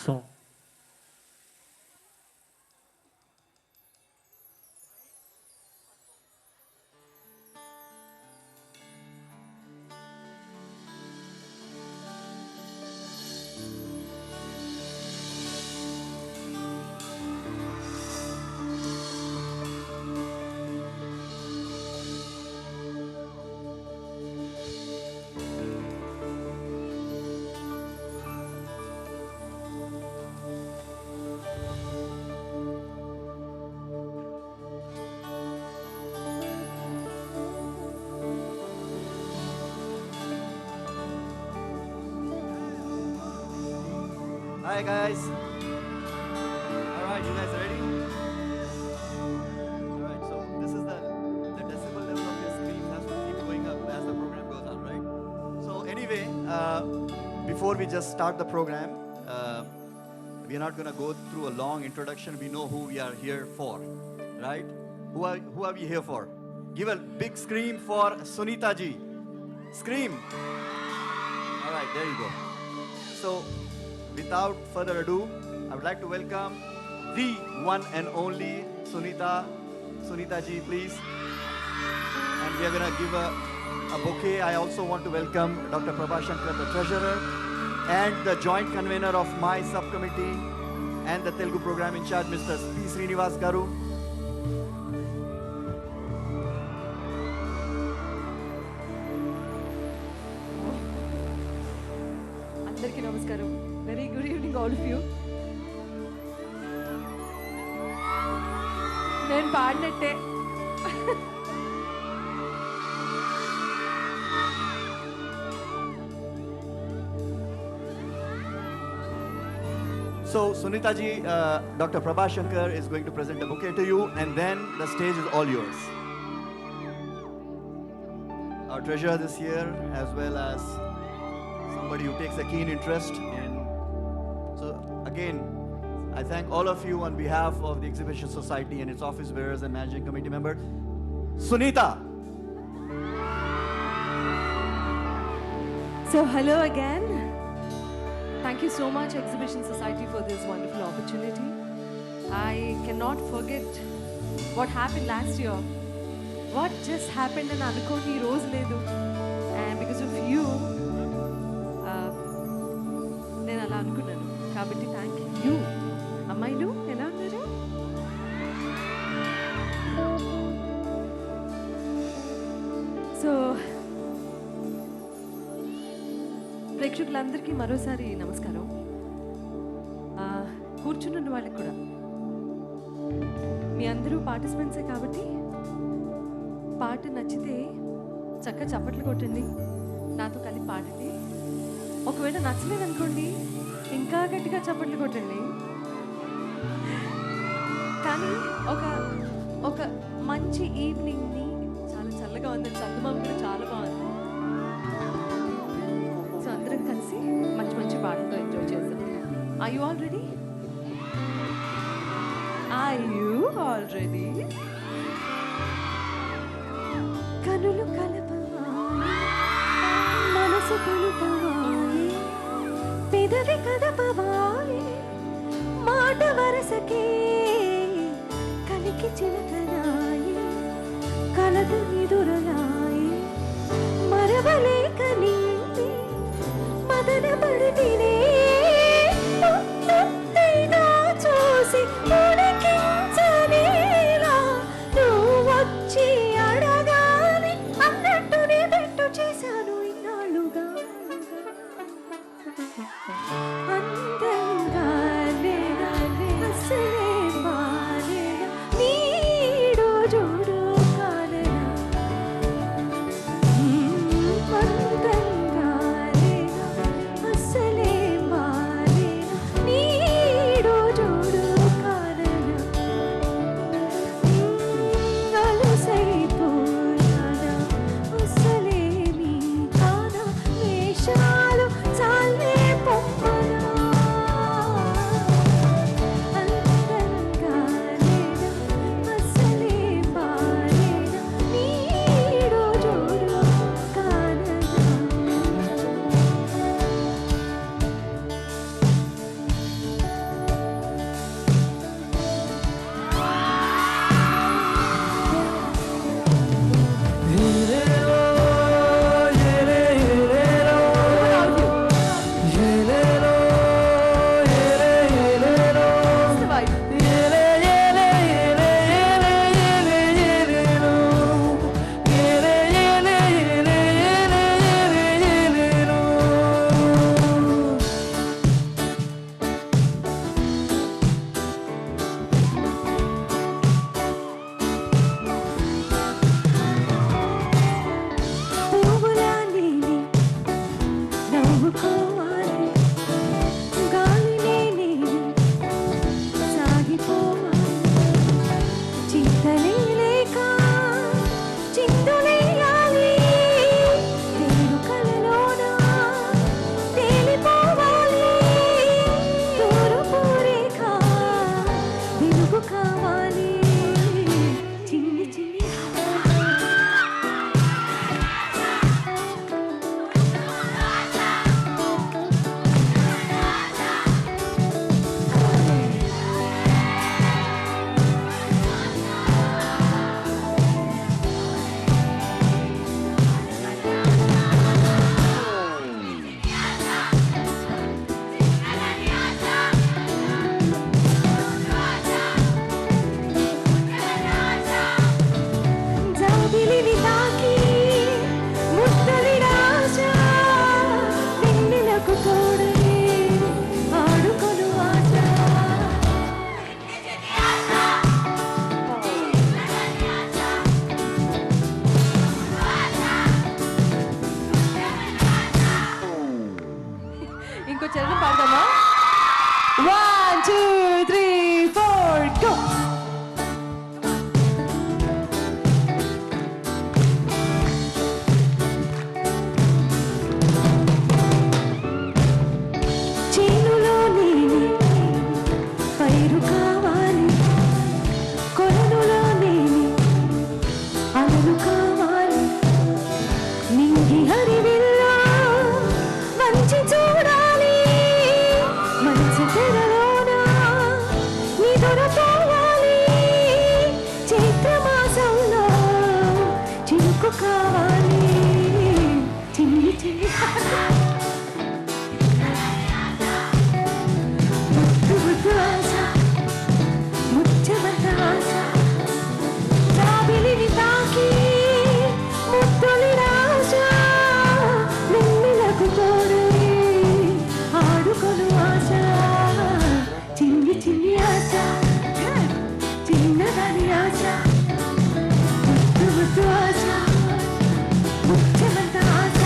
So Hi guys. All right, you guys ready? All right, so this is the decibel level of your screen has to keep going up as the program goes on, right? So anyway, before we just start the program, we are not gonna go through a long introduction. We know who we are here for, right? Who are we here for? Give a big scream for Sunita ji. Scream. All right, there you go. So, without further ado, I would like to welcome the one and only Sunita. Sunita ji, please. And we are going to give a bouquet. I also want to welcome Dr. Prabha Shankar, the treasurer, and the joint convener of my subcommittee and the Telugu program in charge, Mr. P. Srinivas Garu. అందరికీ నమస్కారం. Very good evening all of you. నేను పాడినట్టే. So, Sunita ji, Dr. Prabha Shankar is going to present a bouquet to you, and then the stage is all yours. Our treasurer this year, as well as somebody who takes a keen interest in. So, again, I thank all of you on behalf of the Exhibition Society and its office bearers and managing committee member. Sunita! So hello again. Thank you so much Exhibition Society for this wonderful opportunity. I cannot forget what happened last year. What just happened and అనుకోని రోజు లేదు. And because of you, నేను అలా అనుకున్నాను. కాబట్టి thank you. అమ్మాయిలు ఎలా ఉన్నారు? సో ప్రేక్షకులందరికీ మరోసారి నమస్కారం. కూర్చున్న వాళ్ళకి కూడా మీ అందరూ పార్టిసిపెంట్సే కాబట్టి పాట నచ్చితే చక్కగా చప్పట్లు కొట్టండి, నాతో కలిపి పాడండి. ఒకవేళ నచ్చలేదు అనుకోండి, ఇంకా గట్టిగా చప్పట్లు కొట్టండి. కానీ ఒక మంచి ఈవినింగ్ని, చాలా చల్లగా ఉంది, చందమామ కూడా చాలా బాగుంది. సో అందరం కలిసి మంచి మంచి పాటలతో ఎంజాయ్ చేద్దాం. Are you all ready? Are you all ready? కనులు కలపవాయి, మనసు కలుపవాయి, పెదవి కదపవాయి, మాట వరసకే కలికి చిలకనాయి, కలదు నిదురలాయి, మరవలేక నీంది మదన పడితినే, ముత్తైనా చూసి ఉడికించనేలా, నువ్వు వచ్చి అడగాలి అన్నట్టునే పెట్టు చేశాను ఇన్నాళ్ళుగా. అందంగా లేనా అసలే మానేనా, నీడు జోడు కాలేనా, అందంగా లేనా అసలే కావాలి చిన్ని చిన్ని జాబిలిని తాకి ముద్దలి రాజా వెన్నెలకు తోడని ఆడుకొను ఆశ ఇంకో చరణం పాడదామా 1 2 3 4 గో చేనులో నేనే పైరు కావాలి కొలనులో నేనే అలలు కావాలి నింగి హరివిల్లా మంచి చూడాలి మంచి తెరలోన నిదురపోవాలి చైత్రమాసంలో చినుకు కావాలి చిన్ని చిన్ని ముద్దు ముద్దు ఆశ ముచ్చమట ఆశ జాబిలిని తాకి ముద్దులి రాజా వెన్నెలకు తోడని ఆడుకొను ఆశ చిన్ని చిన్ని ఆశ చిన్నదాని ఆశ ముద్దు ముద్దు ఆశ ముచ్చమట ఆశ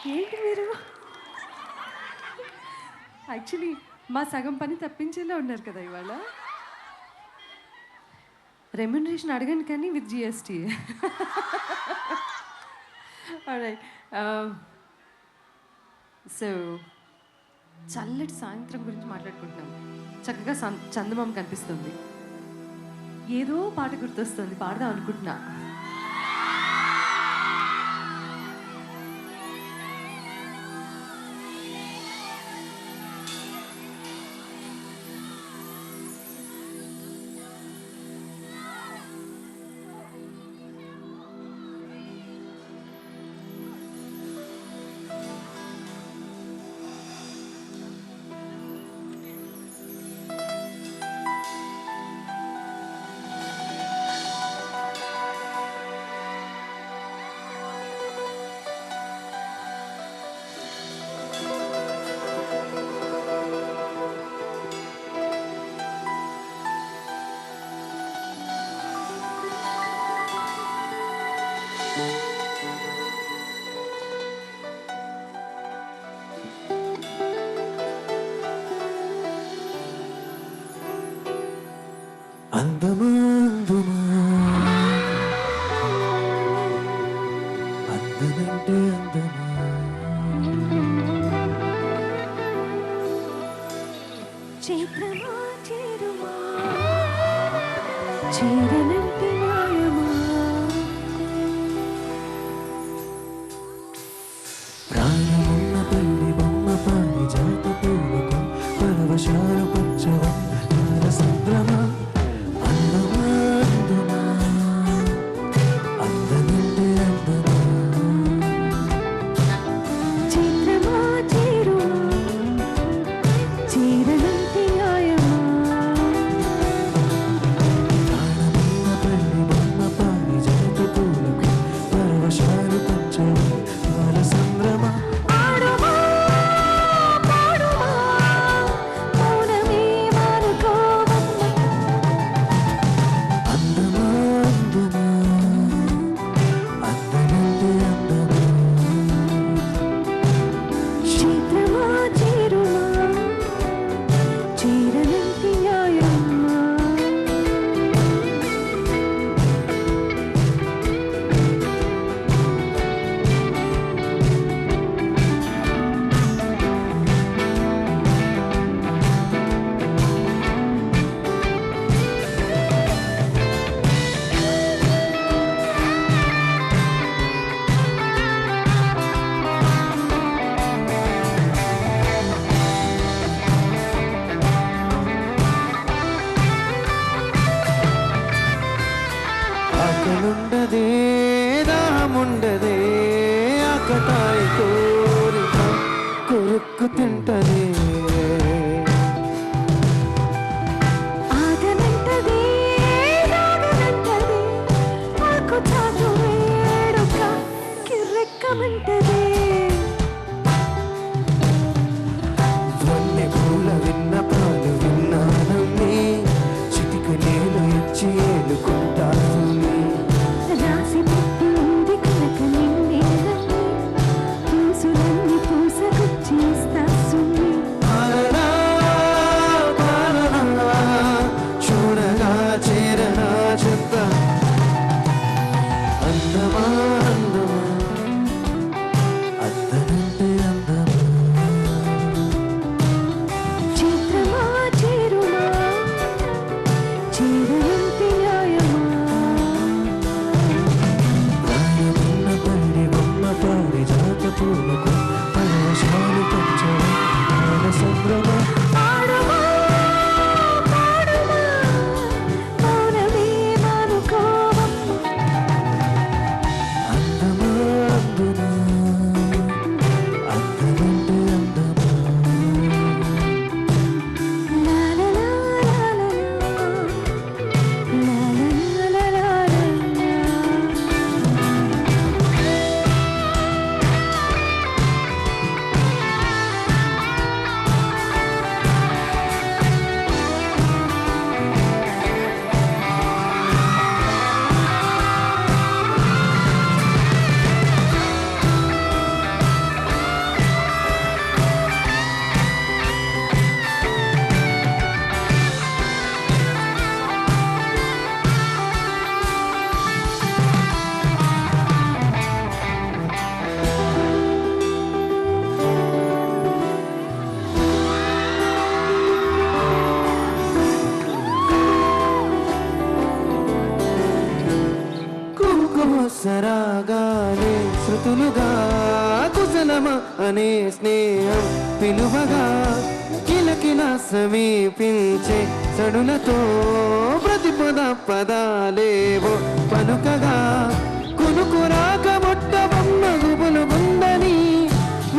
ఏంటి మీరు యాక్చువల్లీ మా సగం పని తప్పించేలా ఉన్నారు కదా ఇవాళ రెమ్యునరేషన్ అడగండి కానీ విత్ జిఎస్టీ సో చల్లటి సాయంత్రం గురించి మాట్లాడుకుంటున్నాం చక్కగా చందమామ కనిపిస్తుంది ఏదో పాట గుర్తొస్తుంది పాడదాం అనుకుంటున్నా అందమా అందమా అందమంటే అందమా చైత్రమా చేరుమా చీరనంటే న్యాయమా ప్రాణమున్న పల్లి బొమ్మ పాడి జాత పూలకు పరవశాలు పంచవన్న సంద్రమా అందమా అందమా అందమంటే అందమా చైత్రమా చేరుమా చీరనంటే న్యాయమా ప్రాణమున్న పల్లి బొమ్మ పాడి జాత పూలకు పరవశాలు పంచవన్న సంద్రమా ఆడుమా పాడుమా మౌన ఆకు తింటది ఆగనంటది నాగనంటది ఆకు చాటు వేడుక కిర్రెక్కమంటది వన్నె పూల విన్న పాలు విన్నానమ్మి చిటిక నేలు ఇచ్చి ఏలుకుంటాను రాసి పెట్టి ఉంది కనుక నిన్నేనని పూసులన్నీ పూసకొచ్చేస్తా సుమ్మి చూడగా చేరనా చెత్త అందమా అందమా అందనంటే అందమా చిత్రమా చేరుమా చేరనంటే న్యాయమా ప్రాణమున్న పల్లి బొమ్మ పారిజాత పూలకు పరవశాలు పంచడం ఆన సంభ్రమ పాడుమా పాడుమా మౌనమే మానుకోవమ్మ అందమా అందునా అందనంటే అందమా లా లా లా లా లా లా లా లా సరాగాలే శృతులుగా కుశలమ అనే స్నేహం పిలువగా కిలకిల సమీపించే సడులతో ప్రతిపద పదాలేవో పలుకగా కునుకురాక మొట్ట బొమ్మ గుబులు గుందని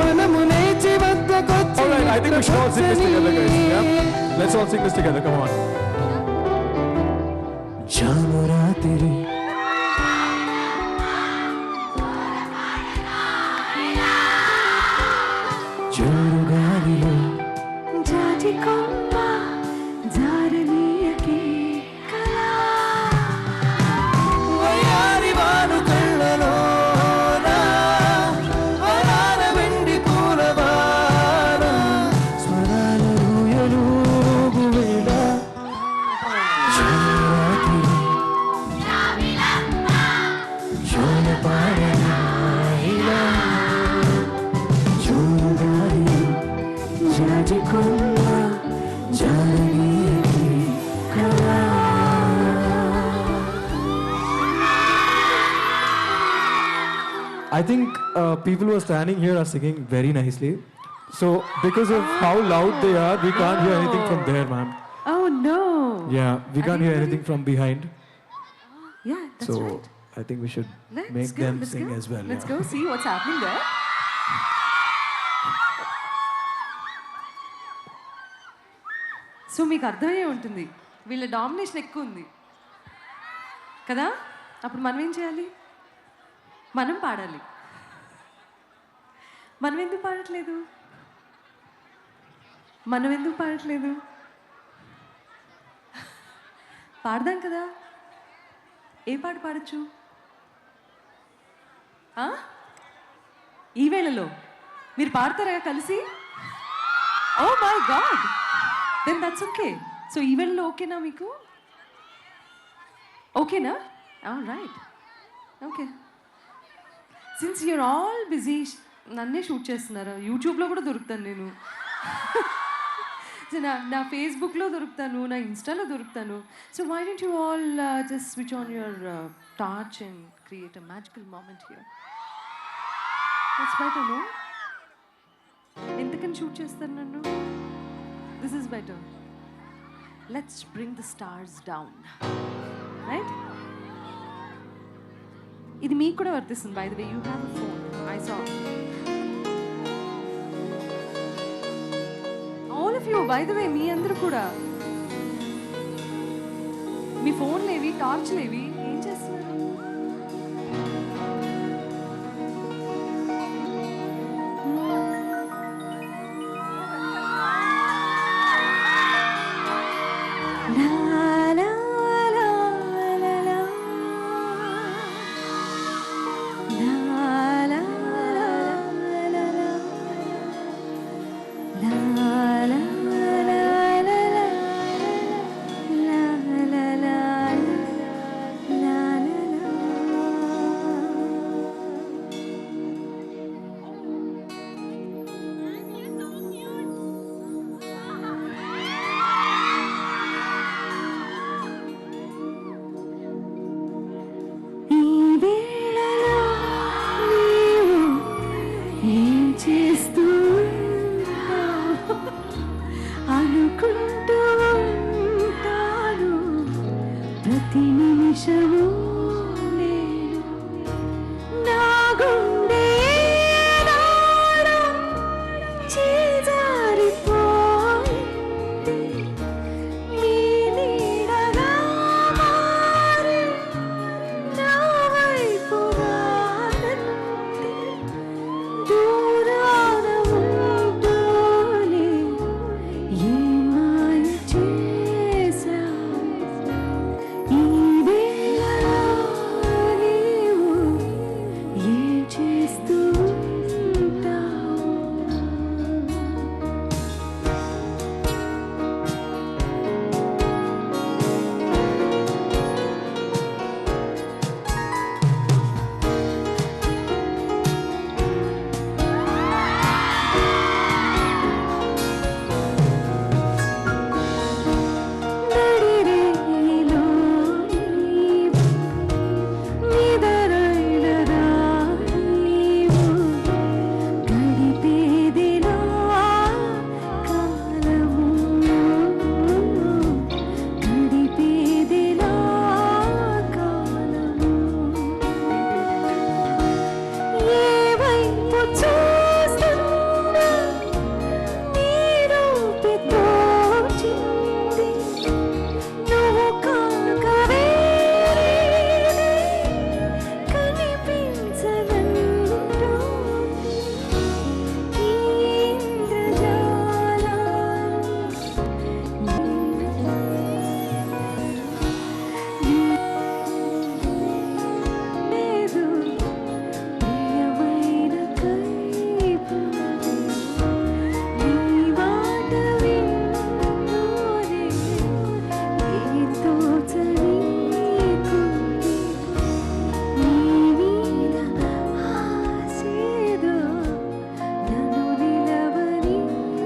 మనము లేచి వద్దకొచ్చి Alright, I think we should all sing this together, guys. Yeah? Let's all sing this together. Come on. జామురాతిరి జోరుగాలిలో జాజి కొమ్మ జారనీయకే కళా వయ్యారి వారు కళ్ళలోన వరాల వెండి పూలవాన స్మరాల రూయలూగు వేళ జారాతిరి జోలపాడనాయిలా జోరుగాలిలో జాజి కొమ్మ జారనీయకే కళా I think people who are standing here are singing very nicely. So, because of how loud they are, we can't hear anything from there, ma'am. Oh no. Yeah, we can't hear think anything from behind. Yeah, that's So, right. I think we should Let's make go, them let's sing go. as well. Let's yeah. go see what's happening there. So మీకు అర్థమయ్యే ఉంటుంది వీళ్ళ domination ఎక్కువ ఉంది కదా అప్పుడు మనం ఏం చేయాలి మనం పాడాలి మనం ఎందుకు పాడట్లేదు మనం ఎందుకు పాడట్లేదు పాడదాం కదా ఏ పాట పాడచ్చు ఈ వేళలో మీరు పాడతారా కలిసి oh my God then that's okay so ఈ వేళలో ఓకేనా మీకు ఓకేనా right okay since you're all busy నన్నే షూట్ చేస్తున్నారు యూట్యూబ్లో కూడా దొరుకుతాను నేను నా ఫేస్బుక్లో దొరుకుతాను నా ఇన్స్టాలో దొరుకుతాను so why don't you all just switch on your torch and create a magical moment here that's better no ఎందుకని షూట్ చేస్తారు నన్ను this is better let's bring the stars down right ఇది మీకు కూడా వర్తిస్తుంది by the way you have a phone I saw you by the way, మీ అందరూ కూడా మీ ఫోన్లేవి, టార్చ్లేవి, ఏం చేస్తున్నారు? ప్రతి నిమిషము నేను నా గుండె నాడం చేజారిపోయింది నీ నీడగా మారి నా వైపు రానంది దూరాన ఉంటూనే ఏ మాయ చేశావు ఈ వేళలో నీవు ఏం చేస్తూ ఉంటావు నడిరేలో నీవు నిదరైనదా నీవు గడిపేదిలా కాలము గడిపేదిలా కాలము ఏ వైపు చూస్తున్నా నీ రూపే తోచింది నువ్వు కాక వేరేది కనిపించనంటోంది ఈ లేదు ప్రియమైన కైపు నీ మాట విన్నోనే నీతో చనీకుంది నీ మీద ఆసేదో నన్ను నిలవనీకుంది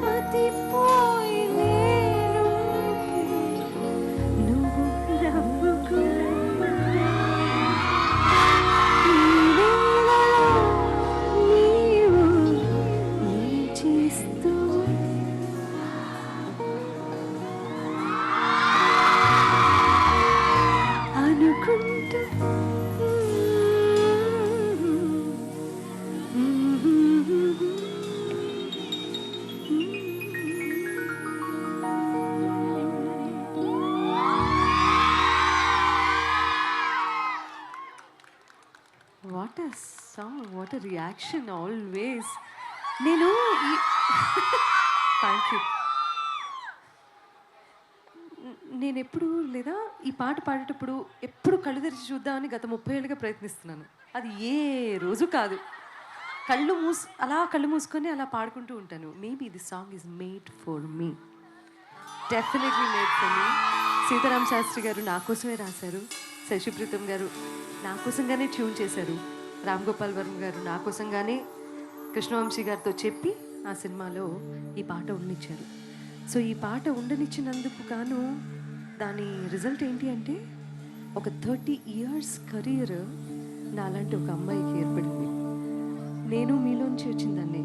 మతిపోయి నేనుంటే నువ్వు నవ్వుకుంటా ఈ వేళలో నీవు ఏం చేస్తూ అనుకుంటూ what a song, what a reaction always. నేను థ్యాంక్ యూ. నేను ఎప్పుడు లేదా ఈ పాట పాడేటప్పుడు ఎప్పుడు కళ్ళు తెరిచి చూద్దామని గత 30 ఏళ్ళుగా ప్రయత్నిస్తున్నాను. అది ఏ రోజు కాదు. కళ్ళు మూసుకొని అలా పాడుకుంటూ ఉంటాను. Maybe this song is made for me, definitely made for me. Seetharama Sastry గారు నా కోసమే రాశారు, శశిప్రీతం గారు నా కోసంగానే ట్యూన్ చేశారు, రామ్ గోపాల్ వర్మ గారు నా కోసంగానే కృష్ణవంశీ గారితో చెప్పి ఆ సినిమాలో ఈ పాట ఉండనిచ్చారు. సో ఈ పాట ఉండనిచ్చినందుకు గాను దాని రిజల్ట్ ఏంటి అంటే ఒక 30 years కెరీర్ నాలాంటి ఒక అమ్మాయికి ఏర్పడింది. నేను మీలోంచి వచ్చిందాన్ని.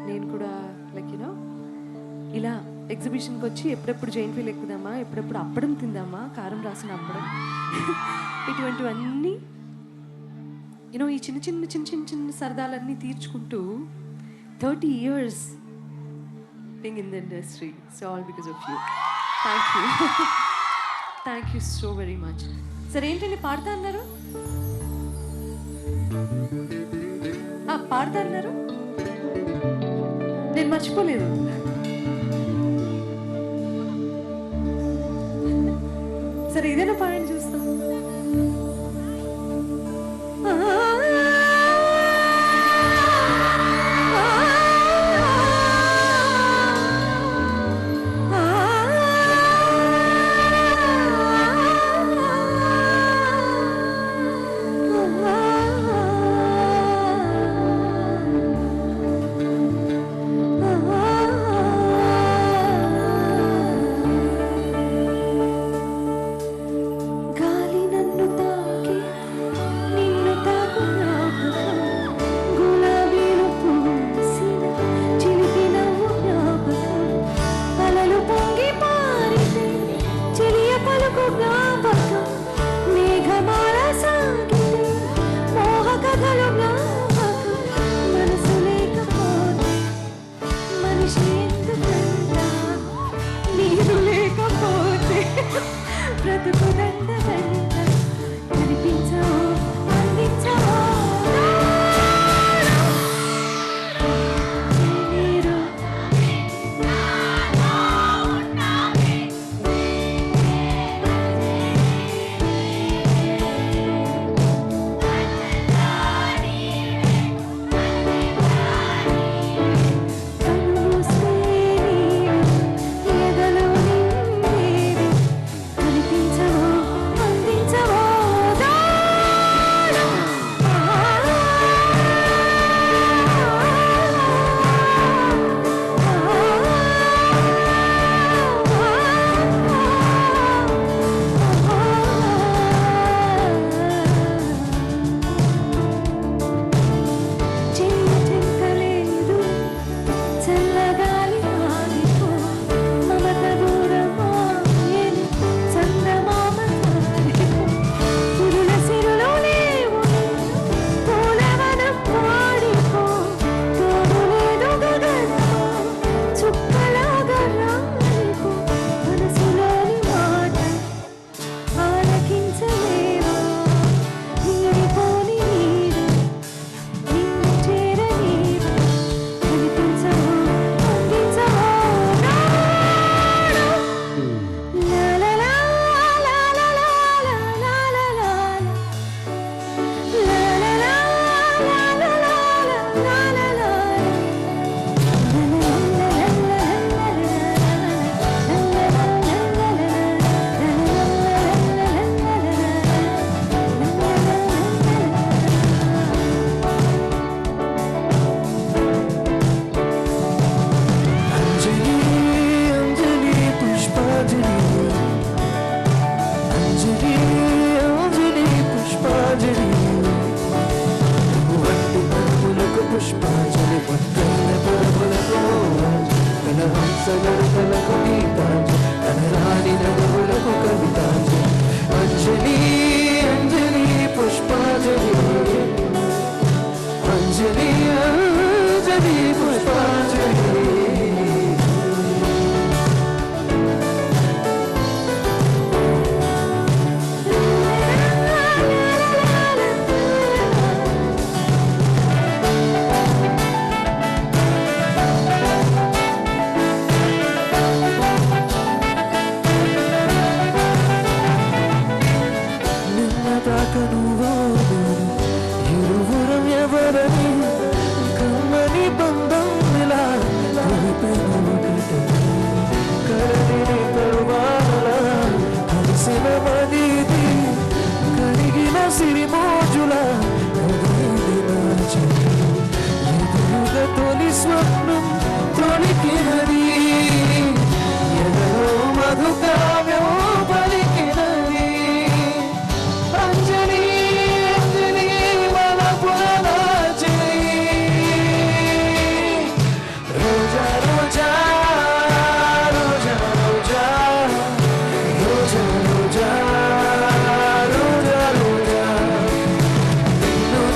నేను కూడా లైక్ యూనో ఇలా ఎగ్జిబిషన్కి వచ్చి ఎప్పుడెప్పుడు జైంట్ వీల్ ఎక్కుదామా, ఎప్పుడెప్పుడు అప్పడం తిందామా, కారం రాసిన అప్పడం, ఇటువంటివన్నీ యూనో ఈ చిన్న చిన్న సరదాలన్నీ తీర్చుకుంటూ 30 years being in the industry. It's all because of you. Thank you. Thank you so very much. సరే ఏంటండి పాడతా అన్నారు? పాడతా అన్నారు? నేను మర్చిపోలేదు. సరే ఇదేనా పాడండి చూస్తాం.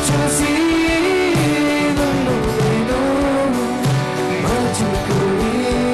చూసి నన్ను నేను మర్చిపోయి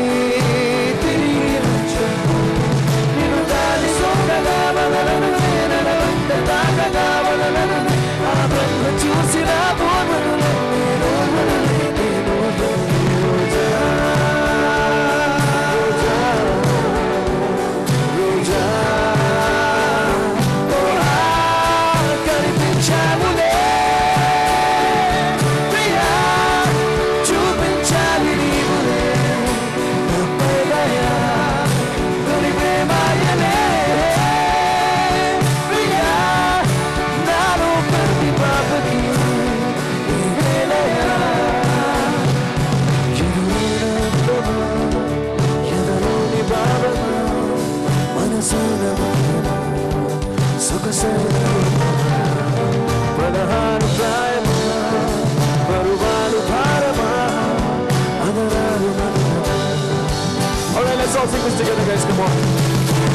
all sing this together, guys. Come on.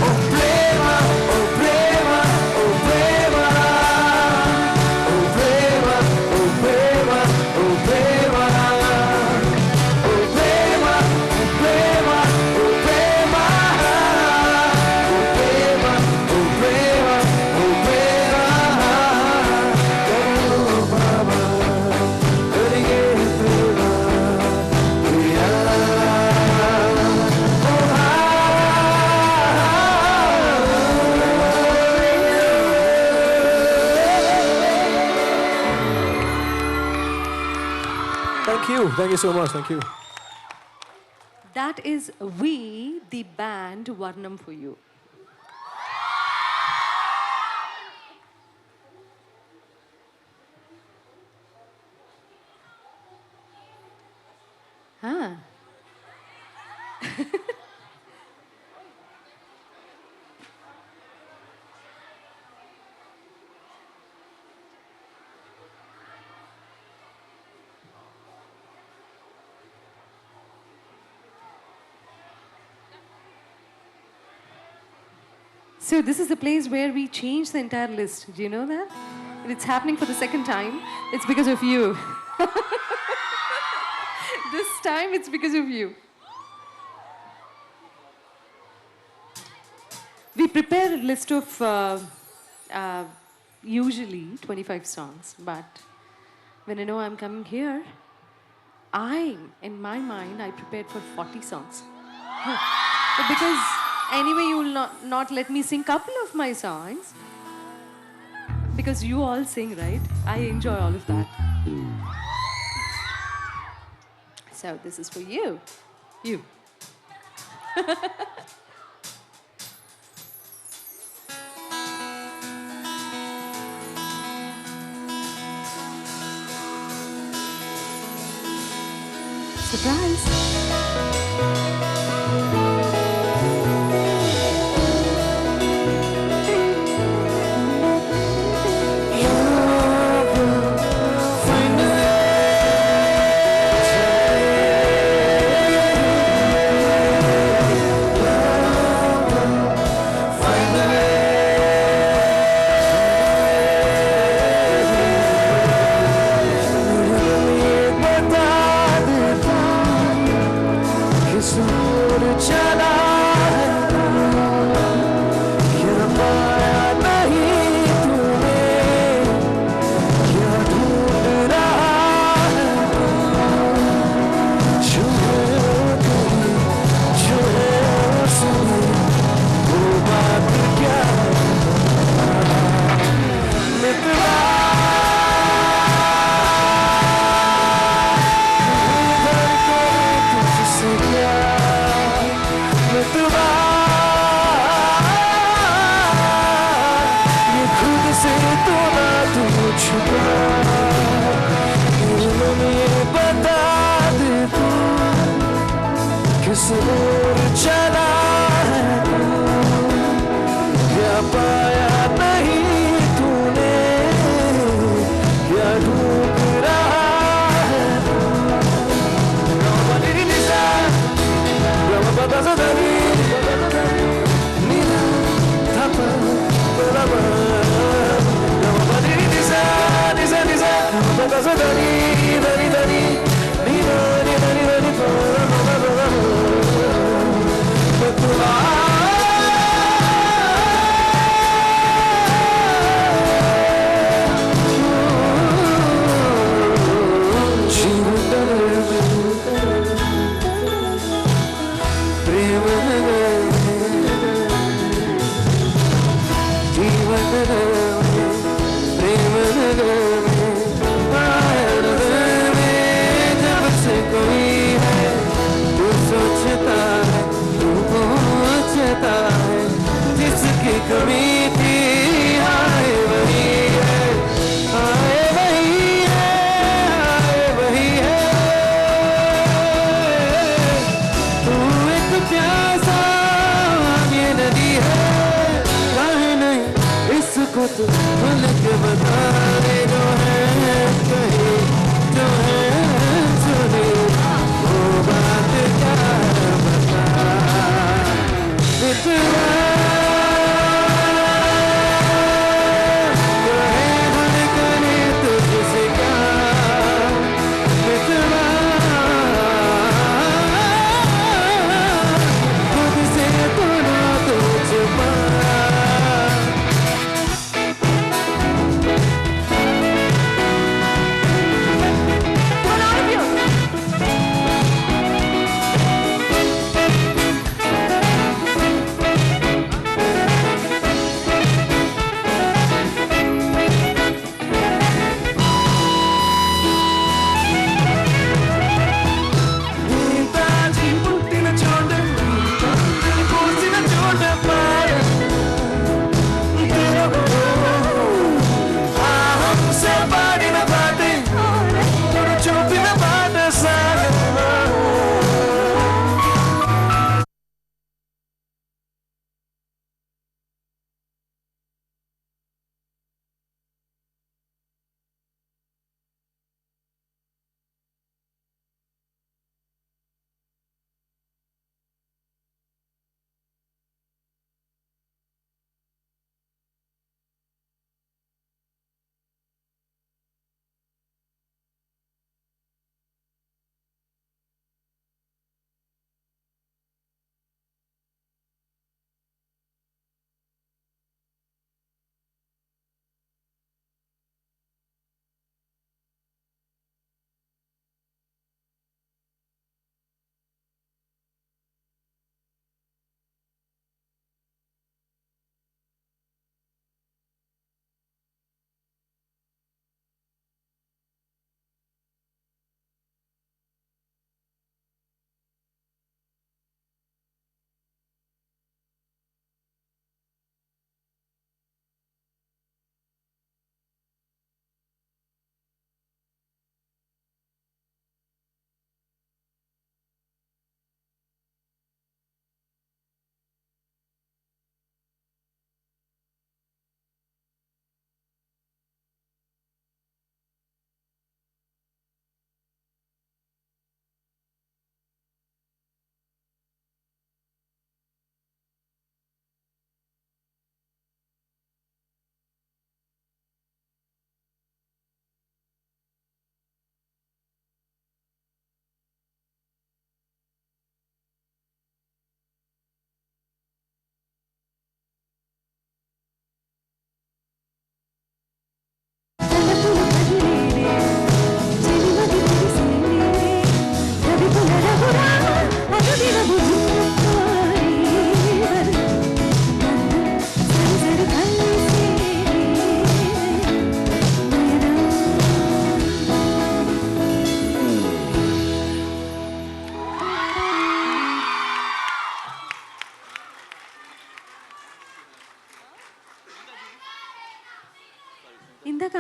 Oh prema, oh prema, oh prema, oh prema, oh prema, oh prema, oh prema, oh prema, oh prema, oh prema, oh prema, oh prema. Oh Baba, Karige prema, priya. Thank you so much, thank you. That is We, the band, Varnam for you. Huh. So this is the place where we change the entire list. Do you know that? And it's happening for the second time. It's because of you. This time it's because of you. We prepare a list of usually 25 songs, but when I know I'm coming here, in my mind, I prepared for 40 songs. But because anyway, you will not let me sing couple of my songs, because you all sing, right? I enjoy all of that. So this is for you. You. Surprise.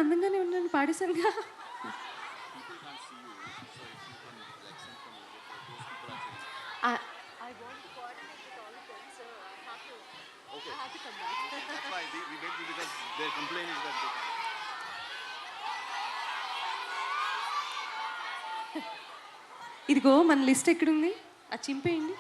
అందంగానే ఉన్నాను పాడేశానుగా. I want to coordinate with all of them, so I have to come back. That's why we waited because their complaint is that they can't. ఇదిగో మన list ఎక్కడుంది? అది చింపేయండి.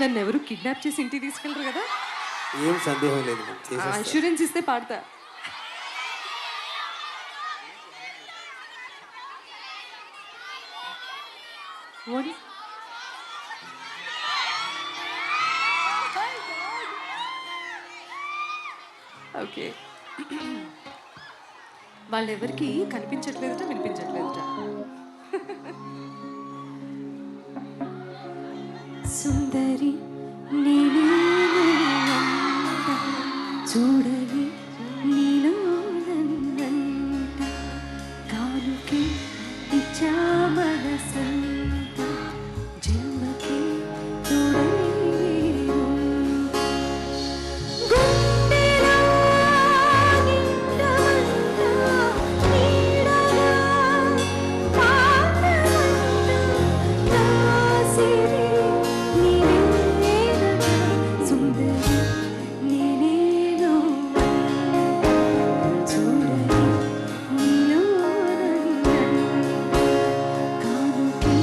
నన్ను ఎవరు kidnap చేసి ఇంటికి తీసుకెళ్ళరు కదా? ఏం సందేహం లేదు మ్యామ్, చేసేస్తా. ఇన్సూరెన్స్ ఇస్తే పాడతా. What is... okay. వాళ్ళెవరికి కనిపించట్లేదుట, వినిపించట్లేదుట. సుందరి నీలో చూడని నీలో నన్నంట కాలుకి ఇచ్చా మనసంత జన్మకి తోడైను గుండెలో నిండమంట నీడగా పాడమంట నాసిరి నీవేనట సుందరి నీలో చూడని నీలో నన్నంట కాలుకి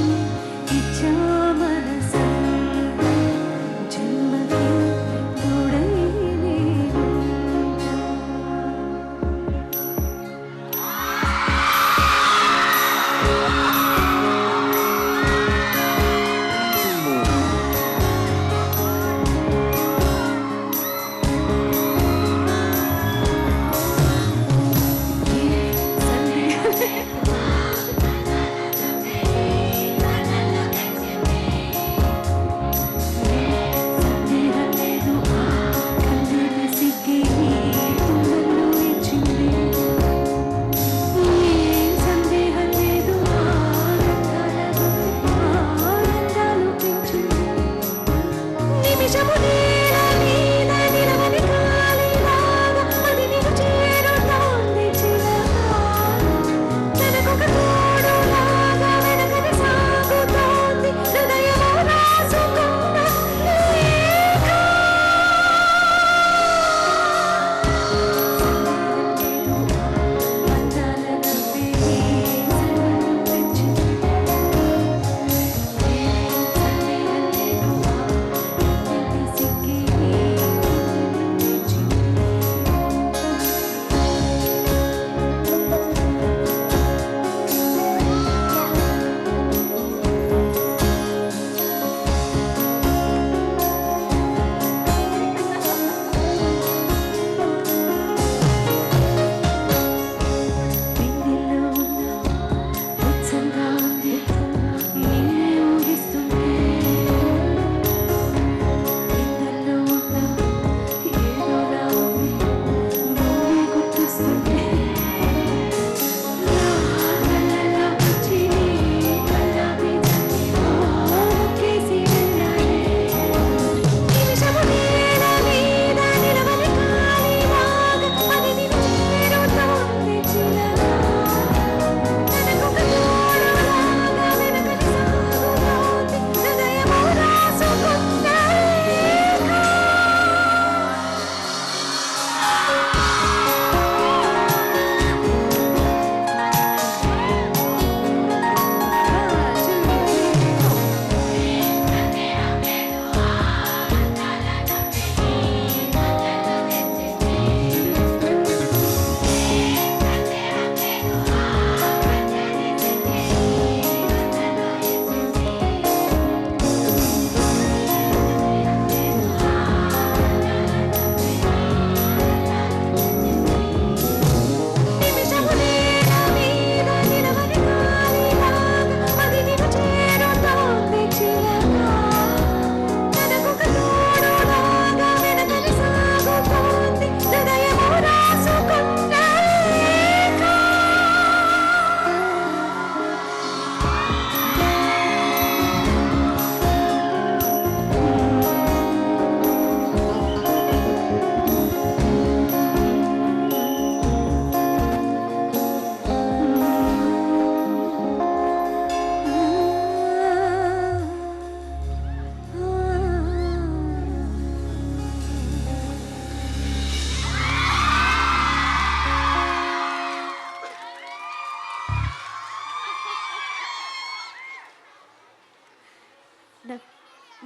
నా-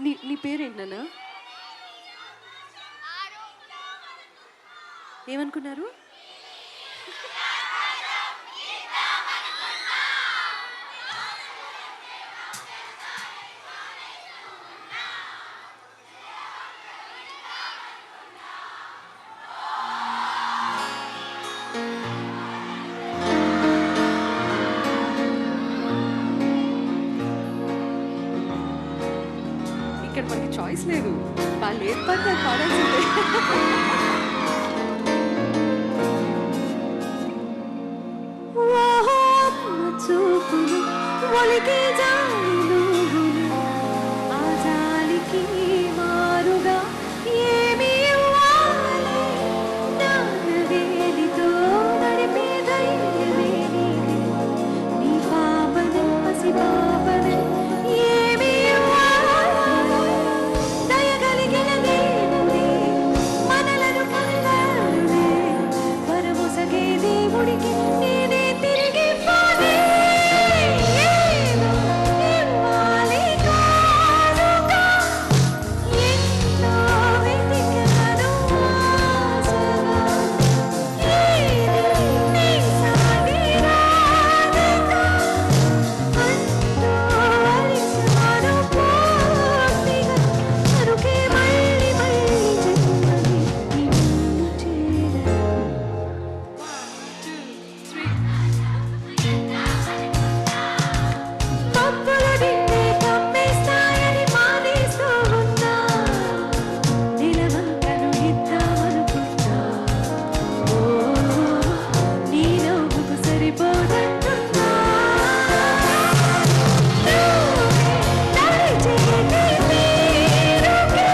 నీ నీ పేరేంటి నాన్న? ఏమనుకున్నారు? ఇక్కడ మనకి చాయిస్ లేదు, వాళ్ళు ఏది పడితే అది పాడాల్సిందే. ఓహో అమ్మ చూపులు ఒలికే జాలి నువ్వులు ఆ జాలికి మారుగా ఏమి ఇవ్వాలి నాన్నవేలితో నడిపే ధైర్యమే నీదే నీ పాపనే పసి పాపనే ఏమి ఇవ్వాలి దయగలిగిన దేవుడే మనలను కన్నాడే వరమొసగే దేవుడికి నేనే తిరిగి ఇవ్వాలి ఏదో ఇవ్వాలి కానుక ఎన్నో వెతికాను ఆశగా ఏది నీ సాటి రాధగా అంటూ అలిసాను పూర్తిగా కరుకే మళ్ళీ మళ్ళీ జన్మని నిన్ను చేరను మబ్బులు నిన్నే కమ్మేస్తాయని మానేస్తూ ఉన్నా నిలవంకను ఇద్దామనుకున్నా ఓ నీ నవ్వుకు సరిపోదంటున్నా నువ్వే నడిచేటి తీరుకే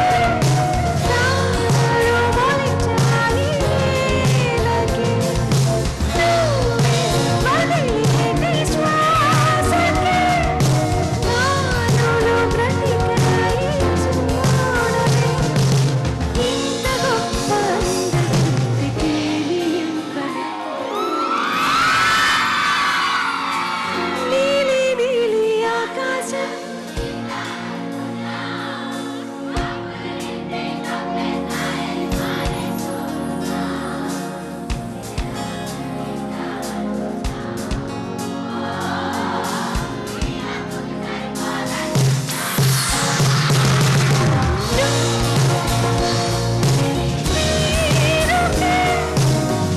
ప్రాణాలు మొలిచాయి నేలకి నువ్వే వదిలేటి శ్వాసకే నానులు బ్రతికాయి చూడవే ఇంత గొప్ప అందరికీ ఇవ్వలే నీలి నీలి ఆకాశం నీరుకే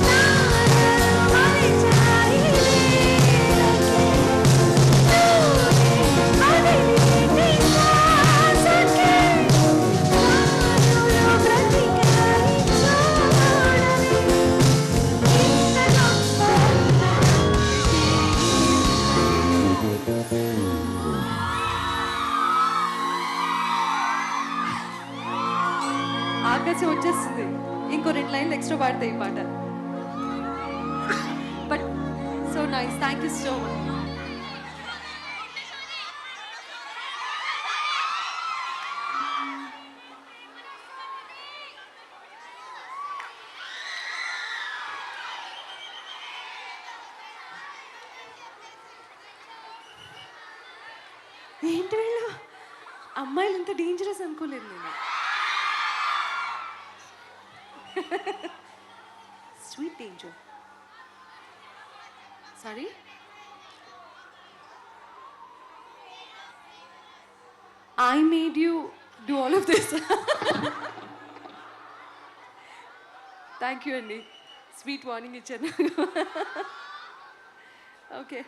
నానులు మొలిచాయి నేలకి నువ్వే వదిలేటి శ్వాసకే నానులు బ్రతికాయి చూడవే ఇంత గొప్ప ఆకాశం వచ్చేస్తుంది. ఇంకో 2 లైన్లు ఎక్స్ట్రా పాడితే ఈ పాట. But so nice, thank you so much. ఏంటి వీళ్ళు అమ్మాయిలు ఇంత డేంజరస్ అనుకోలేదు నేను. Sweet danger. Sorry, I made you do all of this. Thank you అండి, స్వీట్ వార్నింగ్ ఇచ్చాను. ఓకే,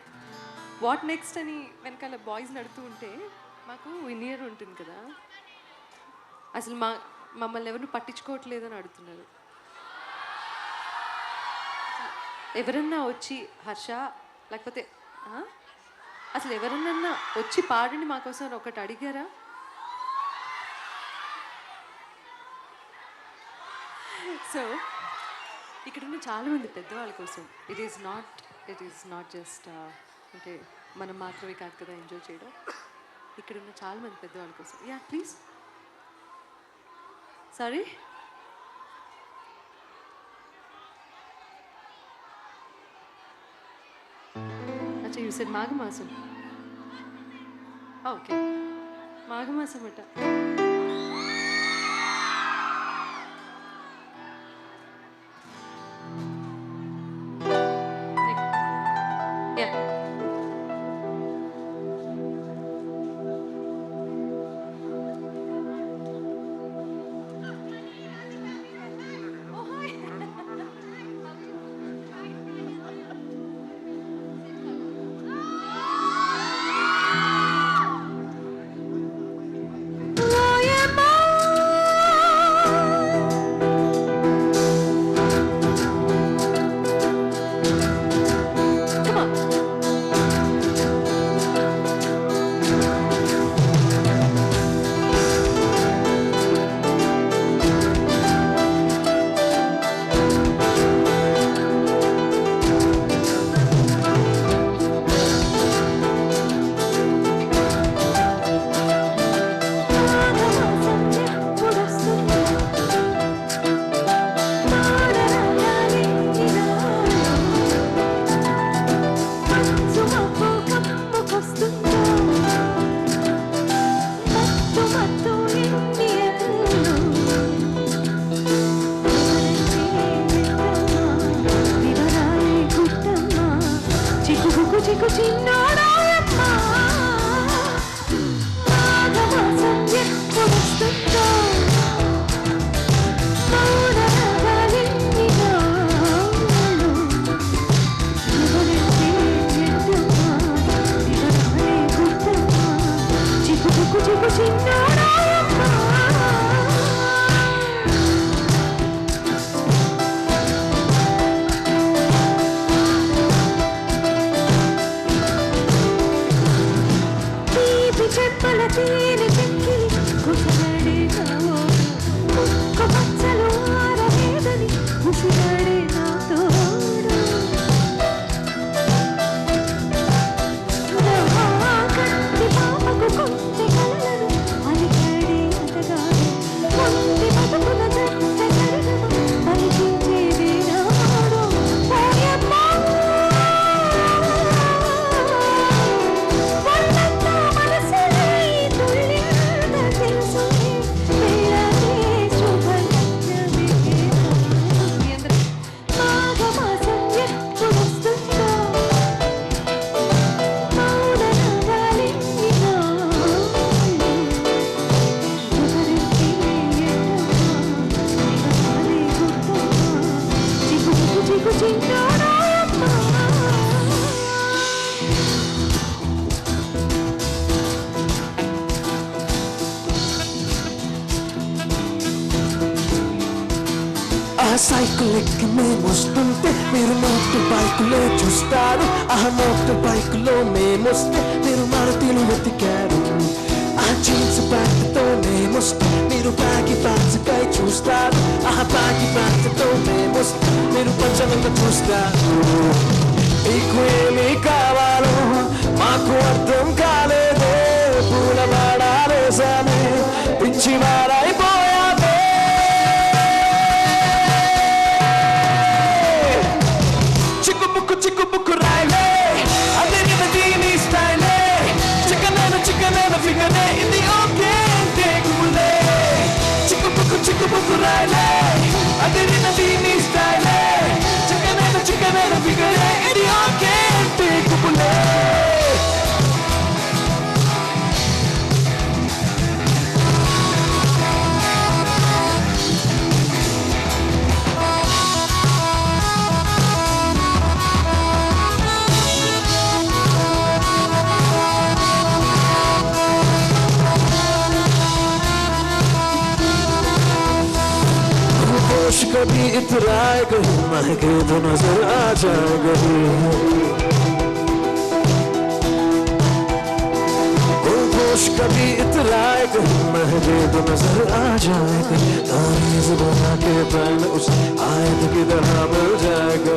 వాట్ నెక్స్ట్ అని వెనకాల బాయ్స్ నడుతూ ఉంటే మాకు ఇయర్ ఉంటుంది కదా, అసలు మమ్మల్ని ఎవరిని పట్టించుకోవట్లేదని అడుగుతున్నారు. ఎవరన్నా వచ్చి హర్ష లేకపోతే అసలు ఎవరన్నా వచ్చి పాడండి మాకోసం ఒకటి అడిగారా? సో ఇక్కడ ఉన్న చాలామంది పెద్దవాళ్ళ కోసం ఇట్ ఈస్ నాట్ జస్ట్ అంటే మనం మాత్రమే కాదు కదా ఎంజాయ్ చేయడం. ఇక్కడ ఉన్న చాలామంది పెద్దవాళ్ళ కోసం. Yeah please. సారీ, అచ్చా యూ సెడ్ మాఘమాసం. ఓకే, మాఘమాసమట. Yeah. Come on. చిక్కు చిన్నోడాయమ్మ మాఘమాసం ఎప్పుడు వస్తుందో మౌనరాగాలెన్నినో ఎవరంటే చెడ్డమ్మా వివరాలే గుర్తమ్మా చిక్కు చిన్నోడాయమ్మ చెంపల తేనె చెక్కి కుసరడే కావో ముక్క పచ్చలు ఆరవేదని ముసిరాడే నా తోడు నా కంటి పాపకు కొంచె కలలను అలికాడే అతగాడు కొంటి బతుకుల జంట జరగను పలికించేదే నాడు పోయమ్మా సైకిల్ ఎక్కి మేమొస్తుంటే మీరు మోటార్ బైకులో చూస్తారు ఆ మోటార్ బైకులో మేమొస్తే మీరు మారుతిలో వెతికారు ఆ జీన్స్ ప్యాంట్తో మేమొస్తే మీరు బ్యాగి ప్యాంట్స్ కై చూస్తారు ఆ బ్యాగి ప్యాంట్తో మేమొస్తే మీరు పంచలంగా చూస్తారు మీకు ఏమి కావాలో మాకు అర్థం కాలేదే పూల బాడాలేసానే పిచ్చి వారైపోయాదే చిక్కుబుక్కు రాయలే అదే దీని స్టైలే చిక్కనేను ఫిగరే ఇది ఓకే టేకులే చిక్కుబుక్కు రాయలే అదే దీని స్టైలే చిక్కనేను ఫిగరే ఇది ఓకే టేకులే कभी इतराएगा महके तो नजर आ जाएगा होश कभी इतराएगा महके तो नजर आ जाएगा तारीज़ बना के पहन उस आयत की तरह मिल जाएगा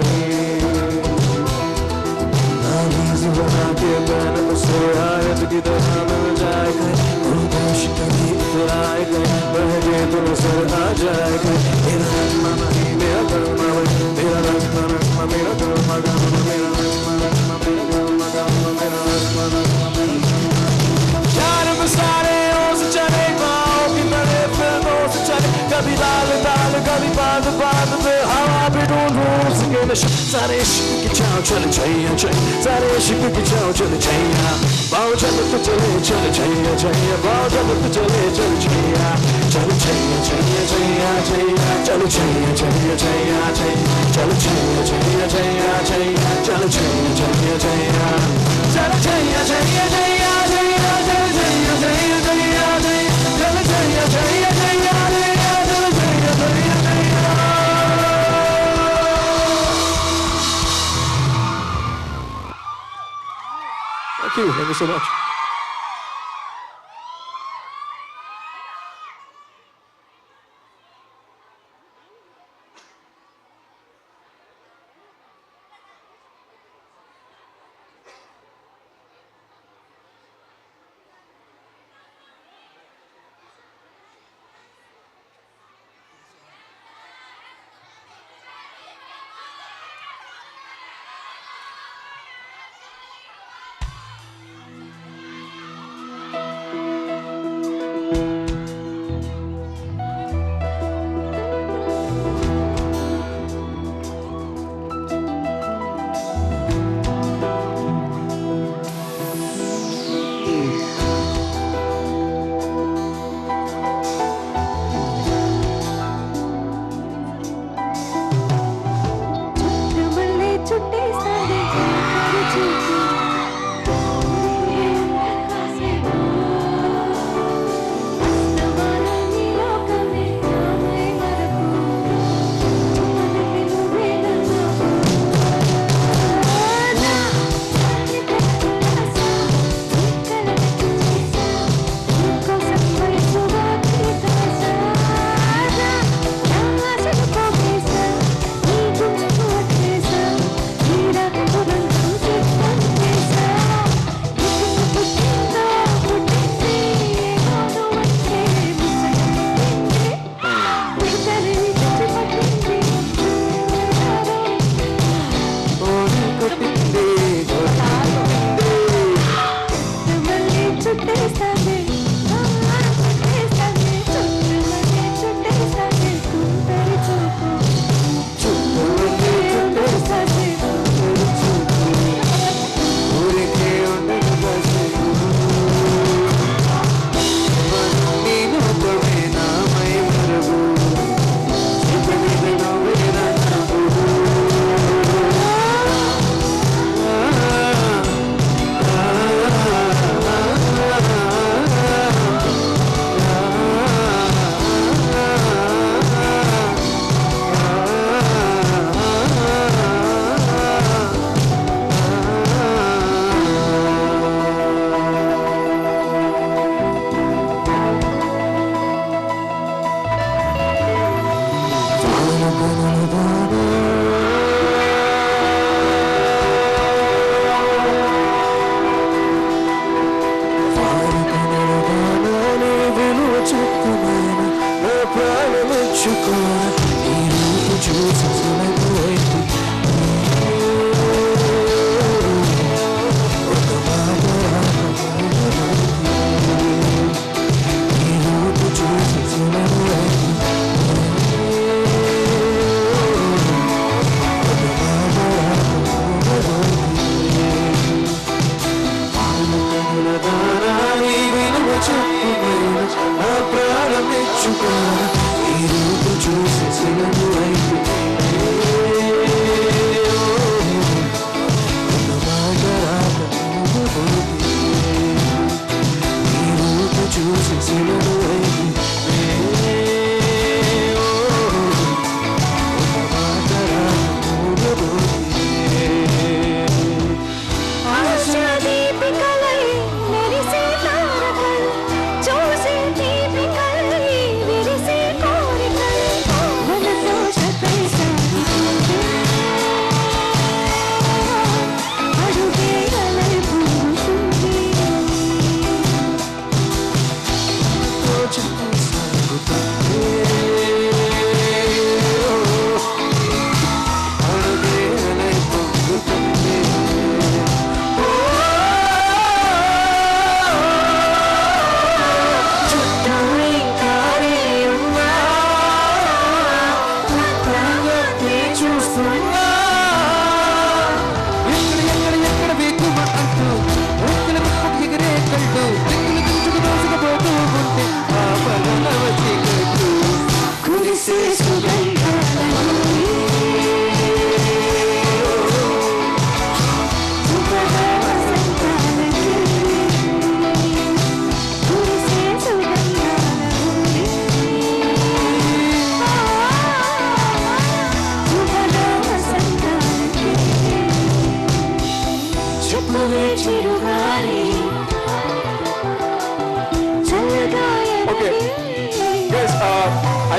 तारीज़ बना के पहन उस आयत की तरह मिल जाएगा होश कभी इतराएगा महके तो नजर आ जाएगा मेरा रंगमा नहीं मेरा गरमा मेरा रंगमा मेरा गरमा मेरा रंगमा मेरा गरमा मेरा रंगमा चार बसारे गुलाबी बात बात पे हवा पे ढूंढूं सके नशा सारे इश्क की छाँव चल छैया छैया सारे इश्क की छाँव चल छैया बाव चलत चले चल छैया छैया बाव चलत चले चल छैया चल छैया छैया छैया छैया चल छैया छैया छैया छैया चल छैया छैया छैया छैया चल छैया छैया छैया चल छैया छैया छैया छैया चल छैया छैया छैया छैया चल छैया छैया छैया छैया चल Chaiyya Chaiyya Chaiyya Thank you so much. చుట్టుమల్లె చుట్టేసాడే చూసి కాసేపు అస్తమానాన్ని లోకమే నామై వరకు చుట్టమల్లె నువ్వే నన్ను నా కలకి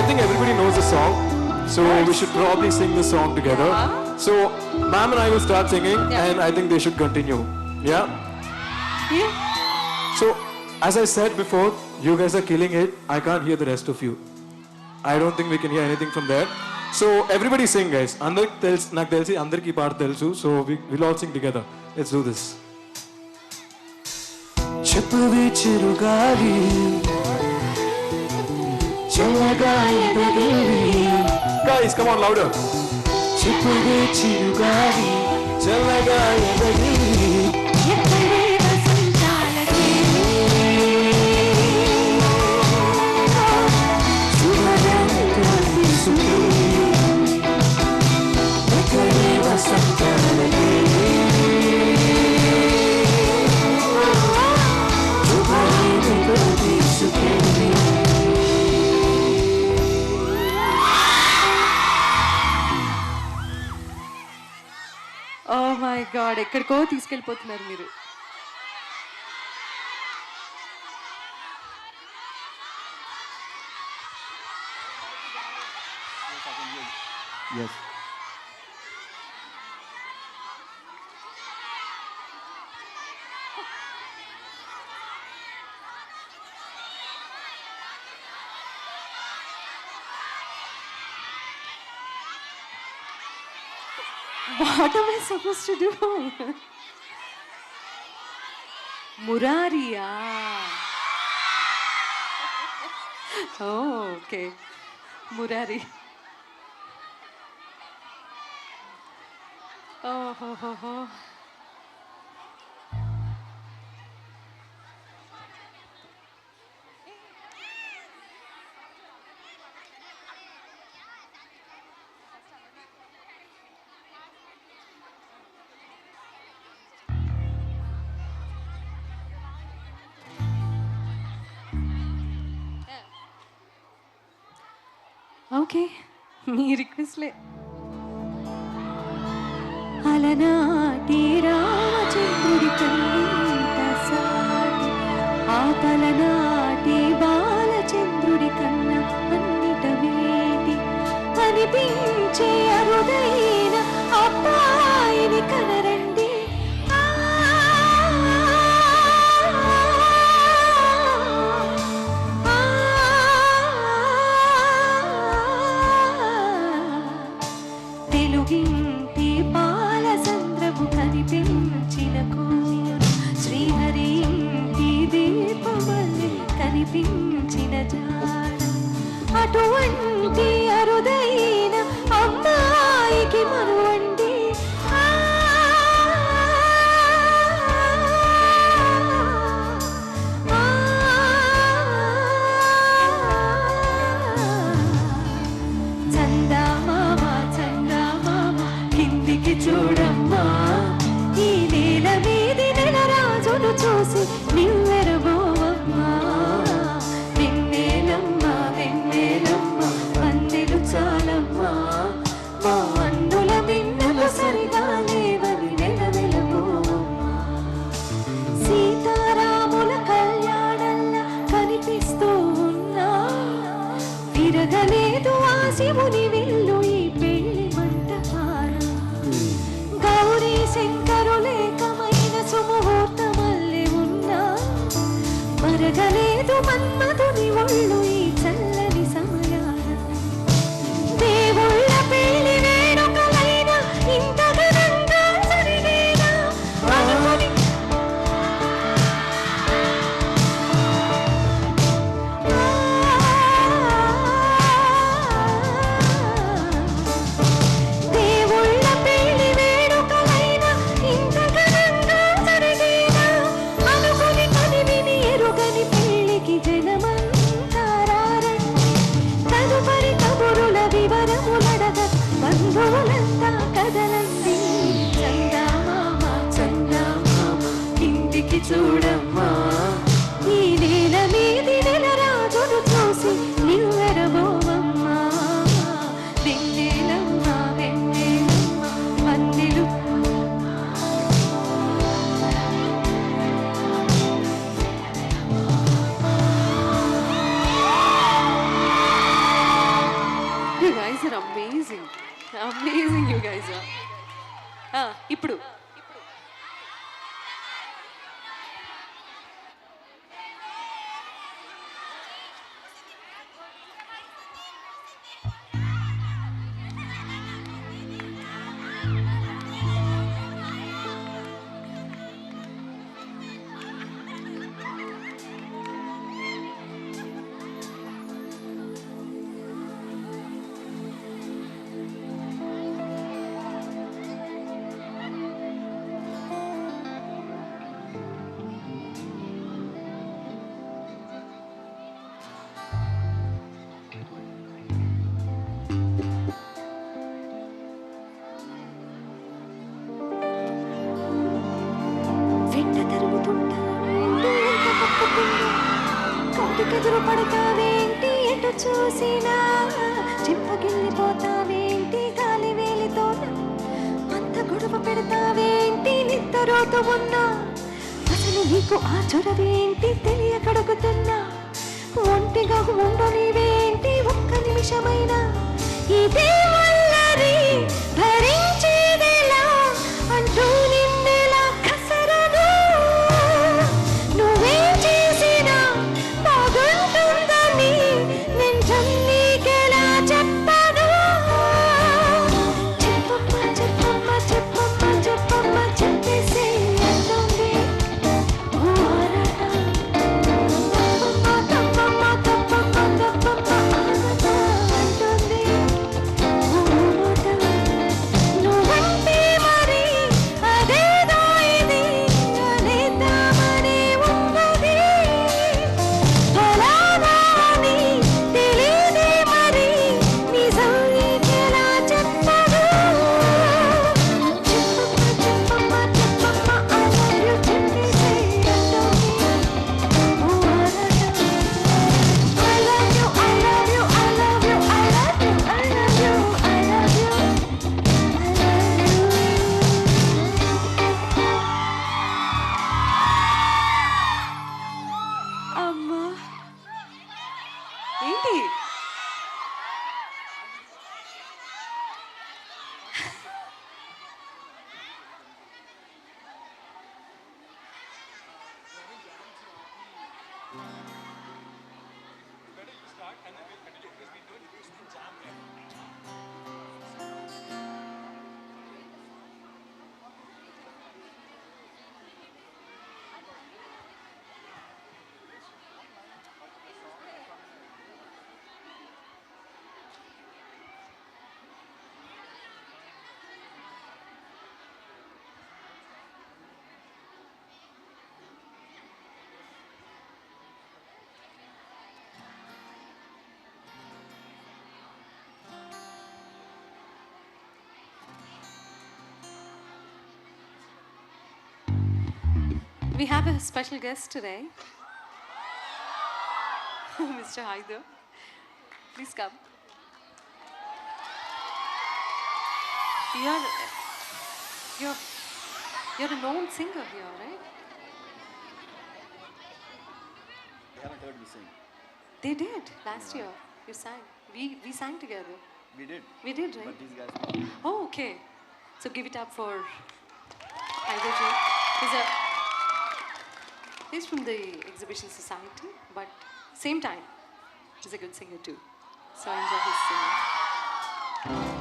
I think everybody knows the song, so we should probably sing the song together. So, ma'am and I will start singing, and I think they should continue. Yeah? Yeah. So, as I said before, you guys are killing it. I can't hear the rest of you. I don't think we can hear anything from there. So, everybody sing, guys. Nak telsi, andarki part telsu. So, we'll all sing together. Let's do this. చెప్పవే చిరుగాలి చల్లగా ఎదగిరి. Guys, come on louder. చెప్పవే చిరుగాలి చల్లగా ఎదగిరి. ఎక్కడే వసంతాలకే శుభదంతో తీసుకు ఎక్కడే వసంతాలకే శుభదంతో తీసుకు. Oh my God, ఎక్కడికో తీసుకెళ్ళిపోతున్నారు మీరు. Yes. What am I supposed to do? Murariya. Oh, okay. Murari. Oh, ho, ho, ho. Okay మీ రిక్వెస్ట్లే. అలనాటి రామచంద్రుడి కన్నీట సాటి ఆ తలనాటి బాలచంద్రుడి కన్న అన్నిట వేటి అనిపించే అరుదైన అబ్బాయిని కనరండి. తెలుగింటి బాలచంద్రపు కనిపించిన కోరు శ్రీహరి ఇంటి దీపమల్లి కనిపించిన జాడ అటువంటి అరుదైన అమ్మాయికి మరువండి. చందమామ చందమామ కిందికి చూడమ్మా ఈ నేల మీది నెలరాజును చూసి నివ్వెరబోవమ్మా. వెన్నెలమ్మ వెన్నెలమ్మ పందెలు చాలమ్మా మా అన్నుల మిన్నులు సరిగా లేవని వెలవెలబోవమ్మా. సీతారాముల కళ్యాణంలా కనిపిస్తూ ఉన్నా విరగలేదు ఆ శివుని విల్లు ఈ పెళ్లి మంటపాన. గౌరీ శంకరులేకమైన సుముహూర్తమల్లె ఉన్నా మరగలేదు మన్మధుని ఒళ్ళు ఈ చల్లని సమయాన. దేవుళ్ళ పెళ్లి వేడుకలైన ఇంత ఘనంగా జరిగేనా అనుకుని దేవుళ్ళ పెళ్లి వేడుకలైన ఇంత ఘనంగా జరిగేనా అనుకుని కనివిని ఎరుగని పెళ్లికి జనమంతా రారండి. Amazing you guys. ఇప్పుడు వెంట తరుముతుంటావేంటి ఎంత తప్పకుండా కంటికెదురు పడతావేంటి ఎటు చూసినా చింపగిల్లిపోతావేంటి గాలి వేలితోన అంత గొడవ పెడతావేంటి నిద్రరోతు ఉన్నా అసలు నీకు ఆ చొరవేంటి తెలియకడుగుతున్నా ఒంటిగా ఉండనివేంటి ఒక్క నిమిషమైనా ఇదే వల్లరి భరించేదెలా అంటూ నిన్నెలా కసరను నువ్వేం చేసినా బాగుంటుందని నిజం నీకెలా చెప్పను చెప్పమ్మ చెప్పమ్మ చెప్పమ్మ చెప్పమ్మ చెప్పేసి అంటుంది ఓ ఆరాట తప్పమ్మ తప్పమ్మ తప్పమ్మ ఆరాట అంటుంది ఓ మాట నువ్వంటే మరి అదేదో ఇది అనేద్దామని ఉన్నది ఫలానా అని తెలియదే మరి నిజం నీకెలా చెప్పను చెప్పమ్మ చెప్పమ్మ చెప్పమ్మ I love you చెప్పేసి అంటుంది ఓ ఆరాట I love you I love you I love you I love you I love you I love you అమ్మా ఏంటి We have a special guest today. Mr. Haider. Please come. You're a known singer here, right? They haven't heard me sing. They did last year. You sang. We sang together. We did. We did, right? But these guys know. Oh, okay. So give it up for Haider ji. He's from the Exhibition Society, but same time, he's a good singer too. So I enjoy his singing.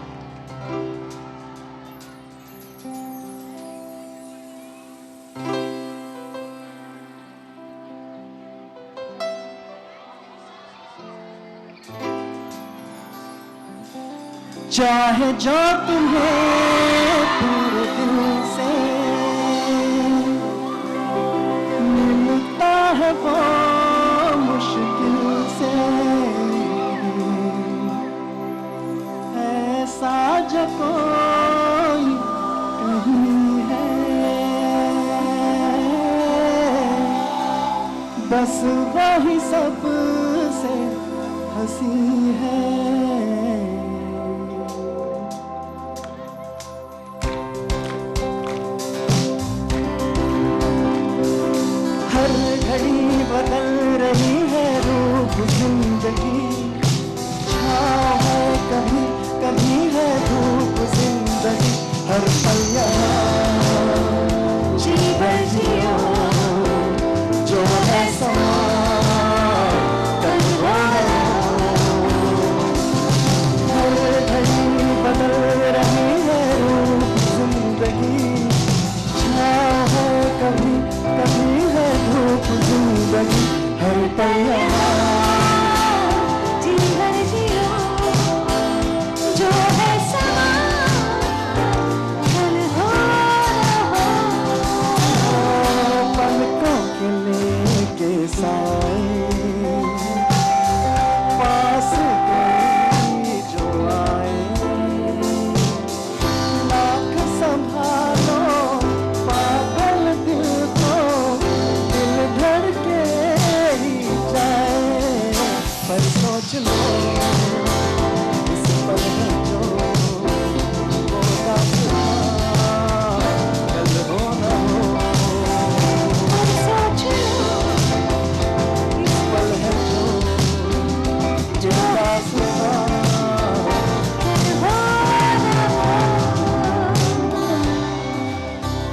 चाहे जो तुम्हें पूरे दिल से मिलता है वो मुश्किल से ऐसा जो कोई कहीं है बस वही सबसे हंसी है बदल रही है रूप जिंदगी छाँव है कभी कभी है धूप जिंदगी हर पल यहाँ जी भर जियो जो है समा कल वो हर घड़ी बदल रही है जिंदगी छाँव है कभी कभी है धूप जिंदगी हर पल यहाँ जी भर जियो जो है समा कल हो पलकों के लेके साए पास कोई जो आए लाख संभालो पागल दिल को दिल धड़के ही जाए पर सोच लो इस पल में जो होगा सुबह कल हो न हो सोच लो इस पल है जो होगा सुबह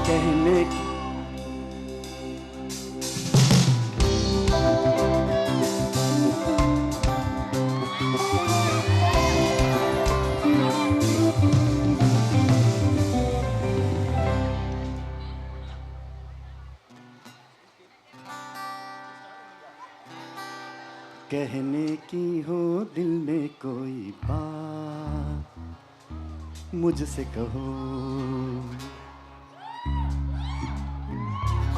कहने की कहने की हो दिल में कोई बात मुझसे कहो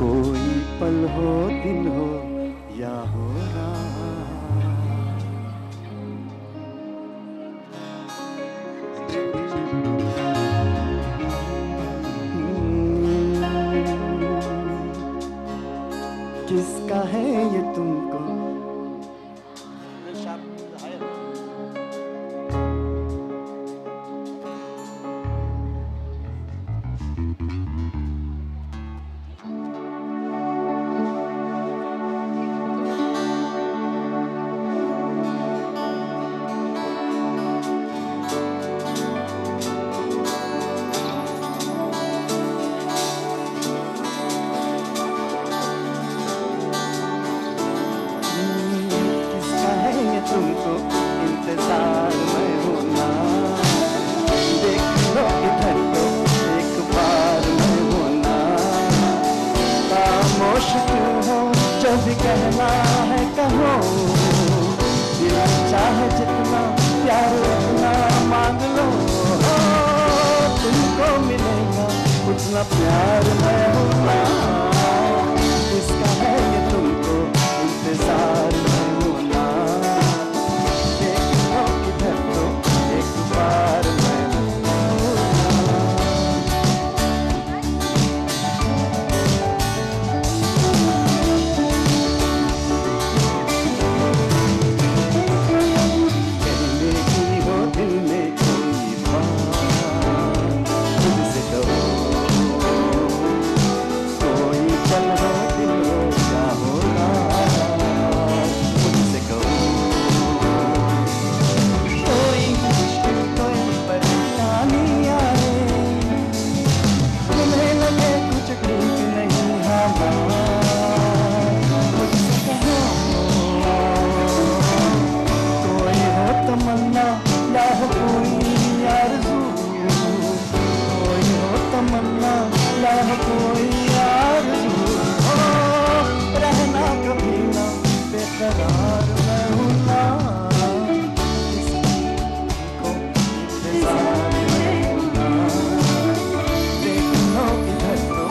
कोई पल हो दिन हो या हो रात किसका है ये तुमको किसका है ये तुमको इंतजार में होना देख लो इधर तो एक बार में होना खामोश क्यों हो जो भी कहना है कहो दिल चाहे जितना प्यार उतना मांग लो तुमको मिलेगा उतना प्यार में होना किसका है ये तुमको इंतजार में होना देख लो इधर तो एक बार में होना कहने की हो दिल में कोई बात मुझसे कहो कोई पल हो दिल हो क्या हो रात मुझसे कहो कोई मुश्किल कोई परेशानी आए तुम्हें लगे कुछ ठीक नहीं हमारा मुझसे कहो कोई हो तमन्ना या हो कोई आरज़ू कोई हो तमन्ना या हो कोई आरज़ू रहना कभी ना बेकरार मैं हूँ ना किसको इंतजार में हूँ ना देख लो इधर तो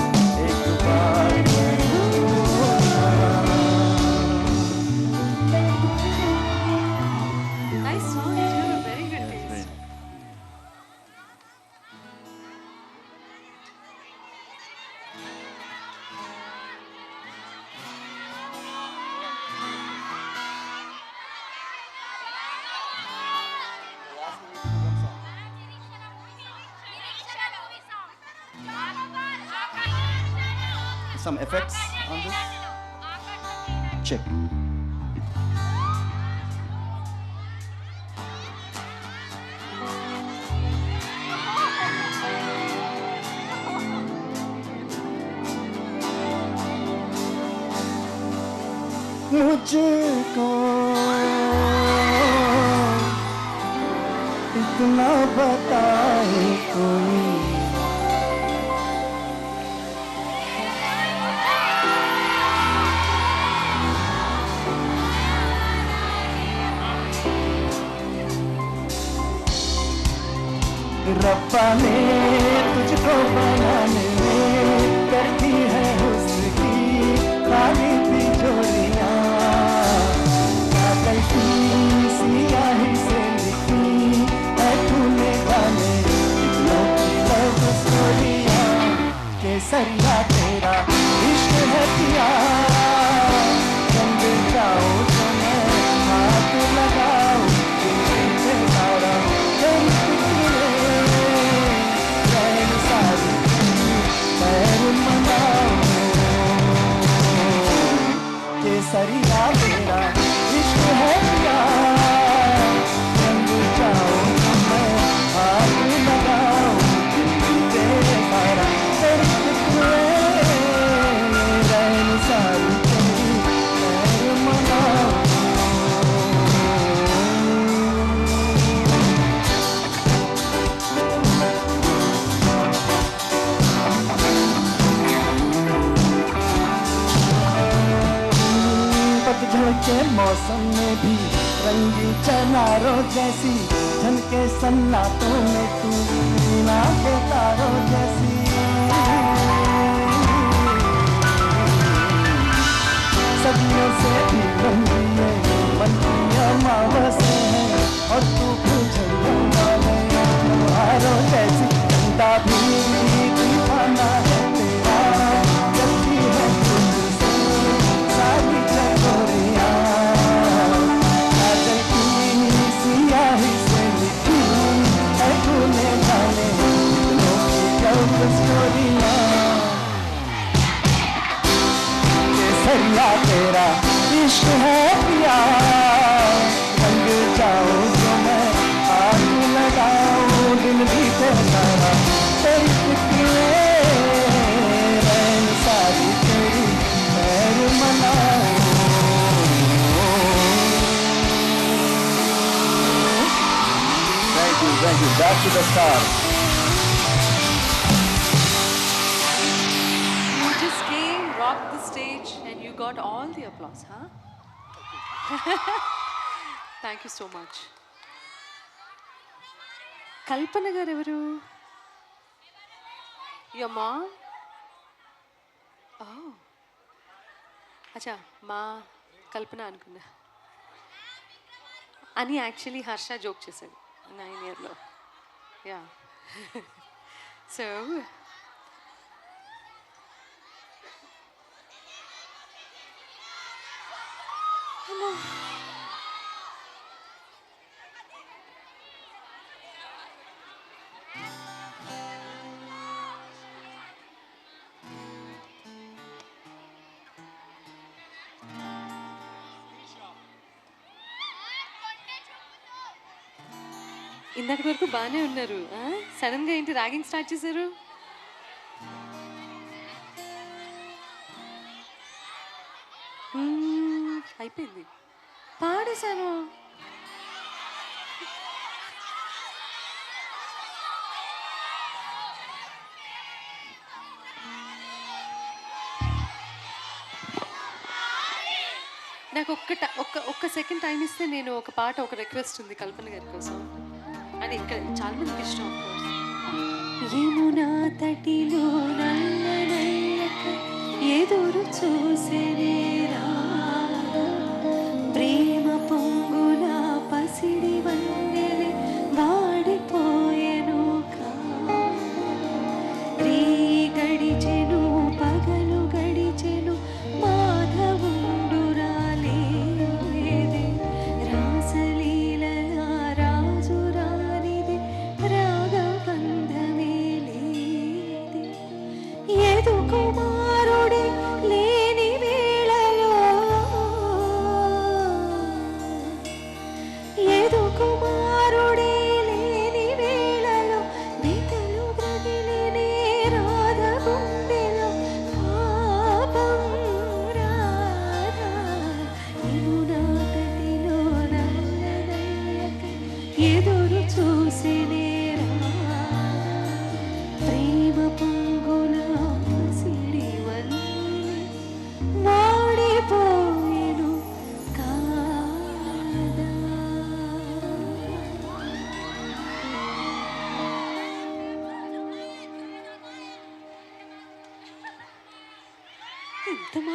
एक बार मैं हूँ ना Nice song, you have a very good taste. Some effects on this? Check. मुझको इतना बताए कोई। रब्बा ने तुझको बनाने में कर दी है हुस्न की खाली तिजोरियां, कागज की सियाही से लिखी है तूने गाने दिलों की लव स्टोरियां। केसरिया तेरा इश्क है पिया, रंग जाओ तो मैं हाथ लगाऊं दिल पे सारा तेरी फिक्र में, रैन सारी पैर मनाऊं। केसरिया तेरा इश्क है पिया, रंग जाओ तो मैं हाथ लगाऊं दिल पे सारा तेरी फिक्र में, रैन सारी तेरी पैर मनाऊं। पतझड़ के मौसम में भी रंगी चनारों जैसी झनके सन्नाटों में तू मीना के तारों जैसी। सदियों से भी लंबी है मन की अमावस्या है, और तू फुलझड़ियों वाले त्योहारों जैसी। चंदा भी दीवाना है तेरा, जलती है तुझसे सारी चकोरियां, काजल की सियाही से लिखी है तूने गाने दिलों की लव स्टोरियां। केसरिया तेरा इश्क है पिया, रंग जाओ तो मैं आग लगाऊं दिल भी तेरा तेरी फिक्र में, रैन सारी तेरी पैर मनाऊं। Thank you. Back to the stars. You just came, rocked the stage, and you got all the applause, huh? Thank you so much. Kalpana garu evaru? Your mom? Oh. Acha, ma Kalpana anukunna. Ani actually Harsha joke chesadu 9 year lo. Yeah. So hello. ఇందాక వరకు బాగానే ఉన్నారు, sudden గా ఏంటి ragging start చేశారు? అయిపోయింది, పాడేశాను. నాకు ఒక్క సెకండ్ టైం ఇస్తే నేను ఒక పాట, ఒక రిక్వెస్ట్ ఉంది కల్పన గారి కోసం. అది ఇక్కడ చాలా మందికి ఇష్టం. యమునా తటిలో నల్ల నల్లక ఎదురు చూసేరా, ప్రేమ పొంగుల పసిడి వన్నెలే వాడిపోయెను కా, రీ గడిచెను పగలు గడిచెను మాధవుండు రాలేదే, రాసలీలల రాజు రానిదే రాగబంధమే లేదే, ఏదు కుమారుడే లేని వేళలో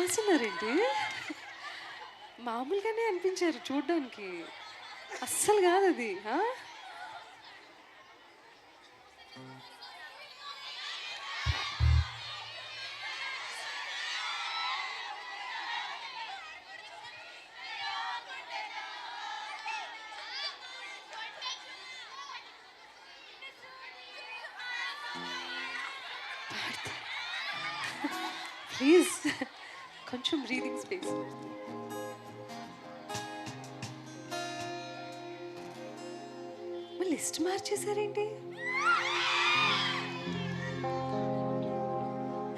మాసున్నారేంటి? మామూలుగానే అనిపించారు చూడ్డానికి. అస్సలు కాదు అది. ప్లీజ్ కొంచెం బ్రీదింగ్ స్పేస్. లిస్ట్ మార్చేశారేంటి?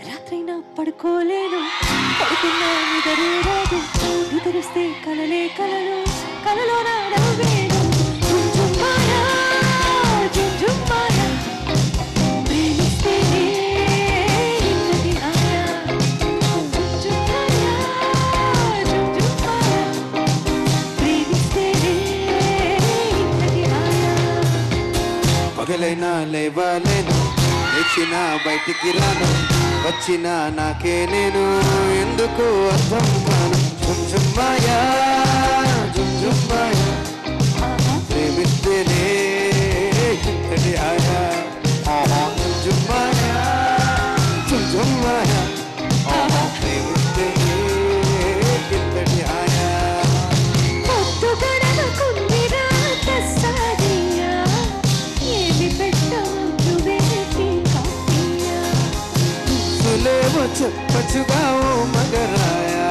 రాత్రైనా పడుకోలేను, పడుకున్నా నిదరే రాదు, నిద్రిస్తే కలలే కలలు, కలలో నా నవ్వేను. జుంజుమాయా జుంజుమాయా ప్రేమిస్తేనే ఇంతటి ఆయా. జుంజుమాయా జుంజుమాయా ప్రేమిస్తేనే ఇంతటి ఆయా. పగలైనా లేవలేను, లేచినా బయటికి రాను, వచ్చినా నాకే నేను ఎందుకు అర్థం కాను. జుంజుమాయా జుంజుమాయా ప్రేమిస్తేనే ఇంతటి ఆయా. జుంజుమాయా జుంజుమాయా ప్రేమిస్తేనే ఇంతటి ఆయా. పొద్దు గడవకుందిరా తస్సాదియా, ఏమి పెట్టవుతువే కాఫీయా. సులేవో చెప్పచ్చుగా ఓ మగరాయా,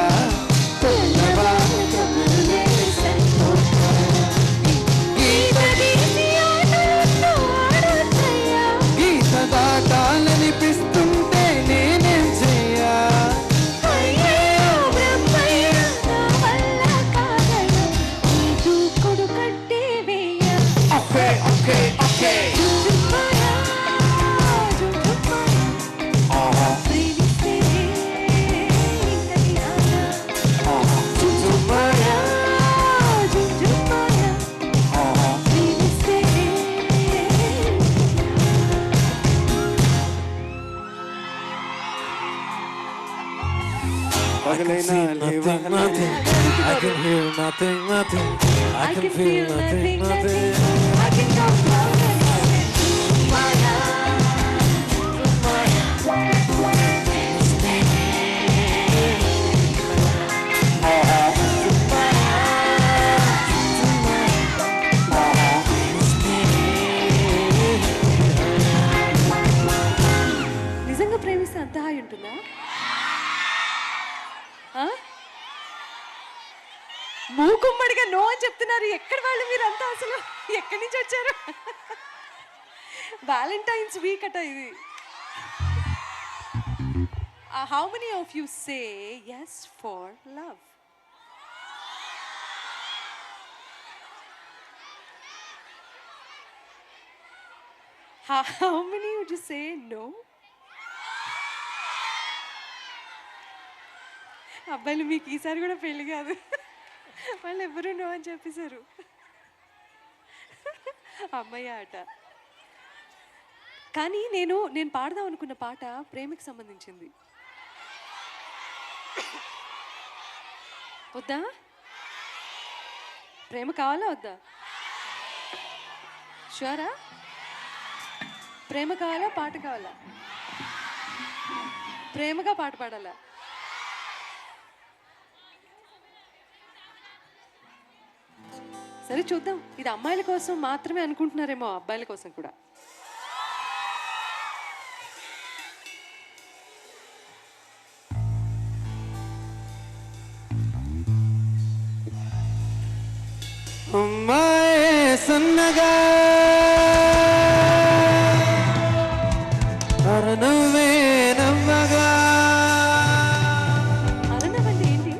తెల్లవారు కబుర్లే గీత గీసి ఆటలు ఆడొద్దయ్యా, గీత దాటాలనిపిస్తుంటే నేనేం చెయ్యా. అయ్యయ్యో బ్రహ్మయ్య నా వల్ల కాదయ్యా, ఈ దూకుడు కట్టే వేయ. ఓకే ఓకే ఓకే జుంజుమాయా జుంజుమాయా ప్రేమిస్తేనే ఇంతటి ఆయా. జుంజుమాయా జుంజుమాయా ప్రేమిస్తేనే. పగలైనా లేవలేను, I can hear nothing, nothing. I can feel nothing, nothing. I can talk about nothing. Maya, Maya, నిజంగా ప్రేమిస్తే అంత హాయి ఉంటుందా? మూకుమ్మడిగా నో అని చెప్తున్నారు. ఎక్కడ వాళ్ళు మీరంతా అసలు ఎక్కడి నుంచి వచ్చారు? వ్యాలంటైన్స్ వీక్ అట ఇది. How many of you say yes for love? How many would you say no? అబ్బాయిలు మీకు ఈసారి కూడా పెళ్లి కాదు, వాళ్ళు ఎవరు నో అని చెప్పేశారు. అమ్మాయి ఆట. కానీ నేను పాడదాం అనుకున్న పాట ప్రేమకి సంబంధించింది. వద్దా? ప్రేమ కావాలా వద్దా? షూరా? ప్రేమ కావాలా పాట కావాలా? ప్రేమగా పాట పాడాలా? సరే చూద్దాం. ఇది అమ్మాయిల కోసం మాత్రమే అనుకుంటున్నారేమో, అబ్బాయిల కోసం కూడా. అమ్మాయే సన్నగా అరనవ్వే నవ్వగా. అరణం అంటే ఏంటి?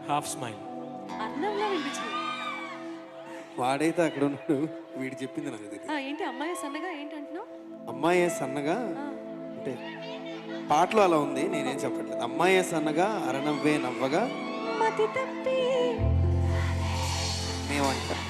Half smile. అన్నంలా వినిపించింది. వాడైతే అక్కడ ఉన్నాడు, వీడు చెప్పింది నాకు తెలియదు. ఏంటి అమ్మాయి సన్నగా ఏంటి అంటున్నావు? అమ్మాయే సన్నగా అంటే పాటలో అలా ఉంది, నేనేం చెప్పట్లేదు. అమ్మాయే సన్నగా అరనవ్వే నవ్వగా మతి తప్పి మేమంటాం.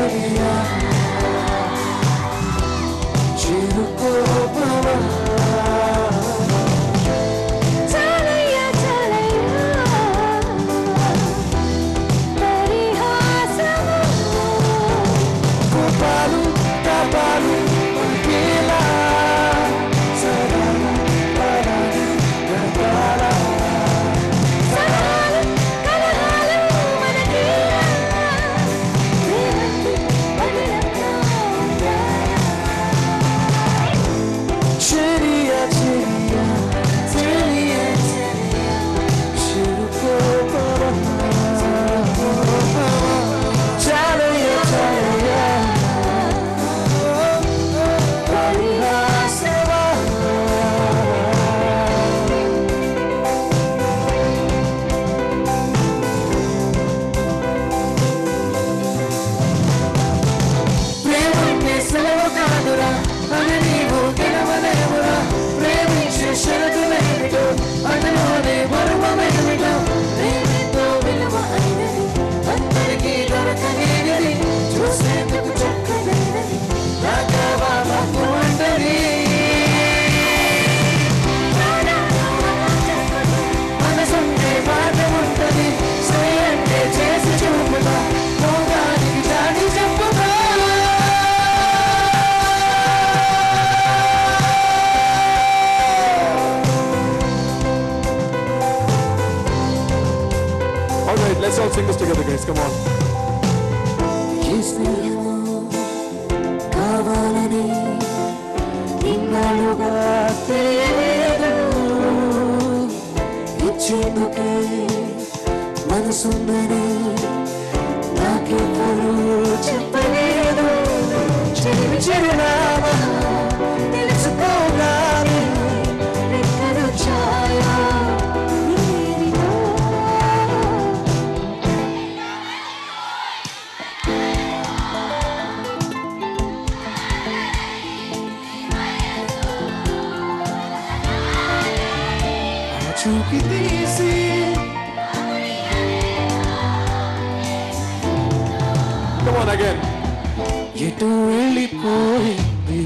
చెలియా చిరుకోపమా చాలయ్యా చాలయ్యా పరిహాసము కోపాలు తాపాలు ఒకేలా సదాలు పరాలు గడపాలా సవాలు కలహాలు మనకేలా ప్రేమకి పగిలంగా చెలియా చెలియా చెలియా చిరుకోపమా చాలయ్యా చాలయ్యా పరిహాసమా ప్రేమంటే సెలవు కాదురా అని నీవు గెలవలేవురా ప్రేమించే షరతులేమిటో అందులోనే మర్మమేమిటో ప్రేమతో విలువ అయినది అందరికీ దొరకలేనిది చూసేందుకు చక్కనైనది రాఘవా మాకు అంటది మనసుంటే మాట ఉంటది సై అంటే చేసి చూపుతా మోగానికి చాటి చెప్పుతా All right, let's all sing this together, guys. Come on. ఈ స్నేహము కావాలని ఇన్నాళ్ళుగా తెలియలేదు ఇచ్చేందుకే మనసుందని నాకెవ్వరూ చెప్పలేదు చెవి చిరునామా తెలుసుకోగానే రెక్కలు ఛాయ నీరితో చూకి తీసి Come on again. ఎటు వెళ్ళిపోయింది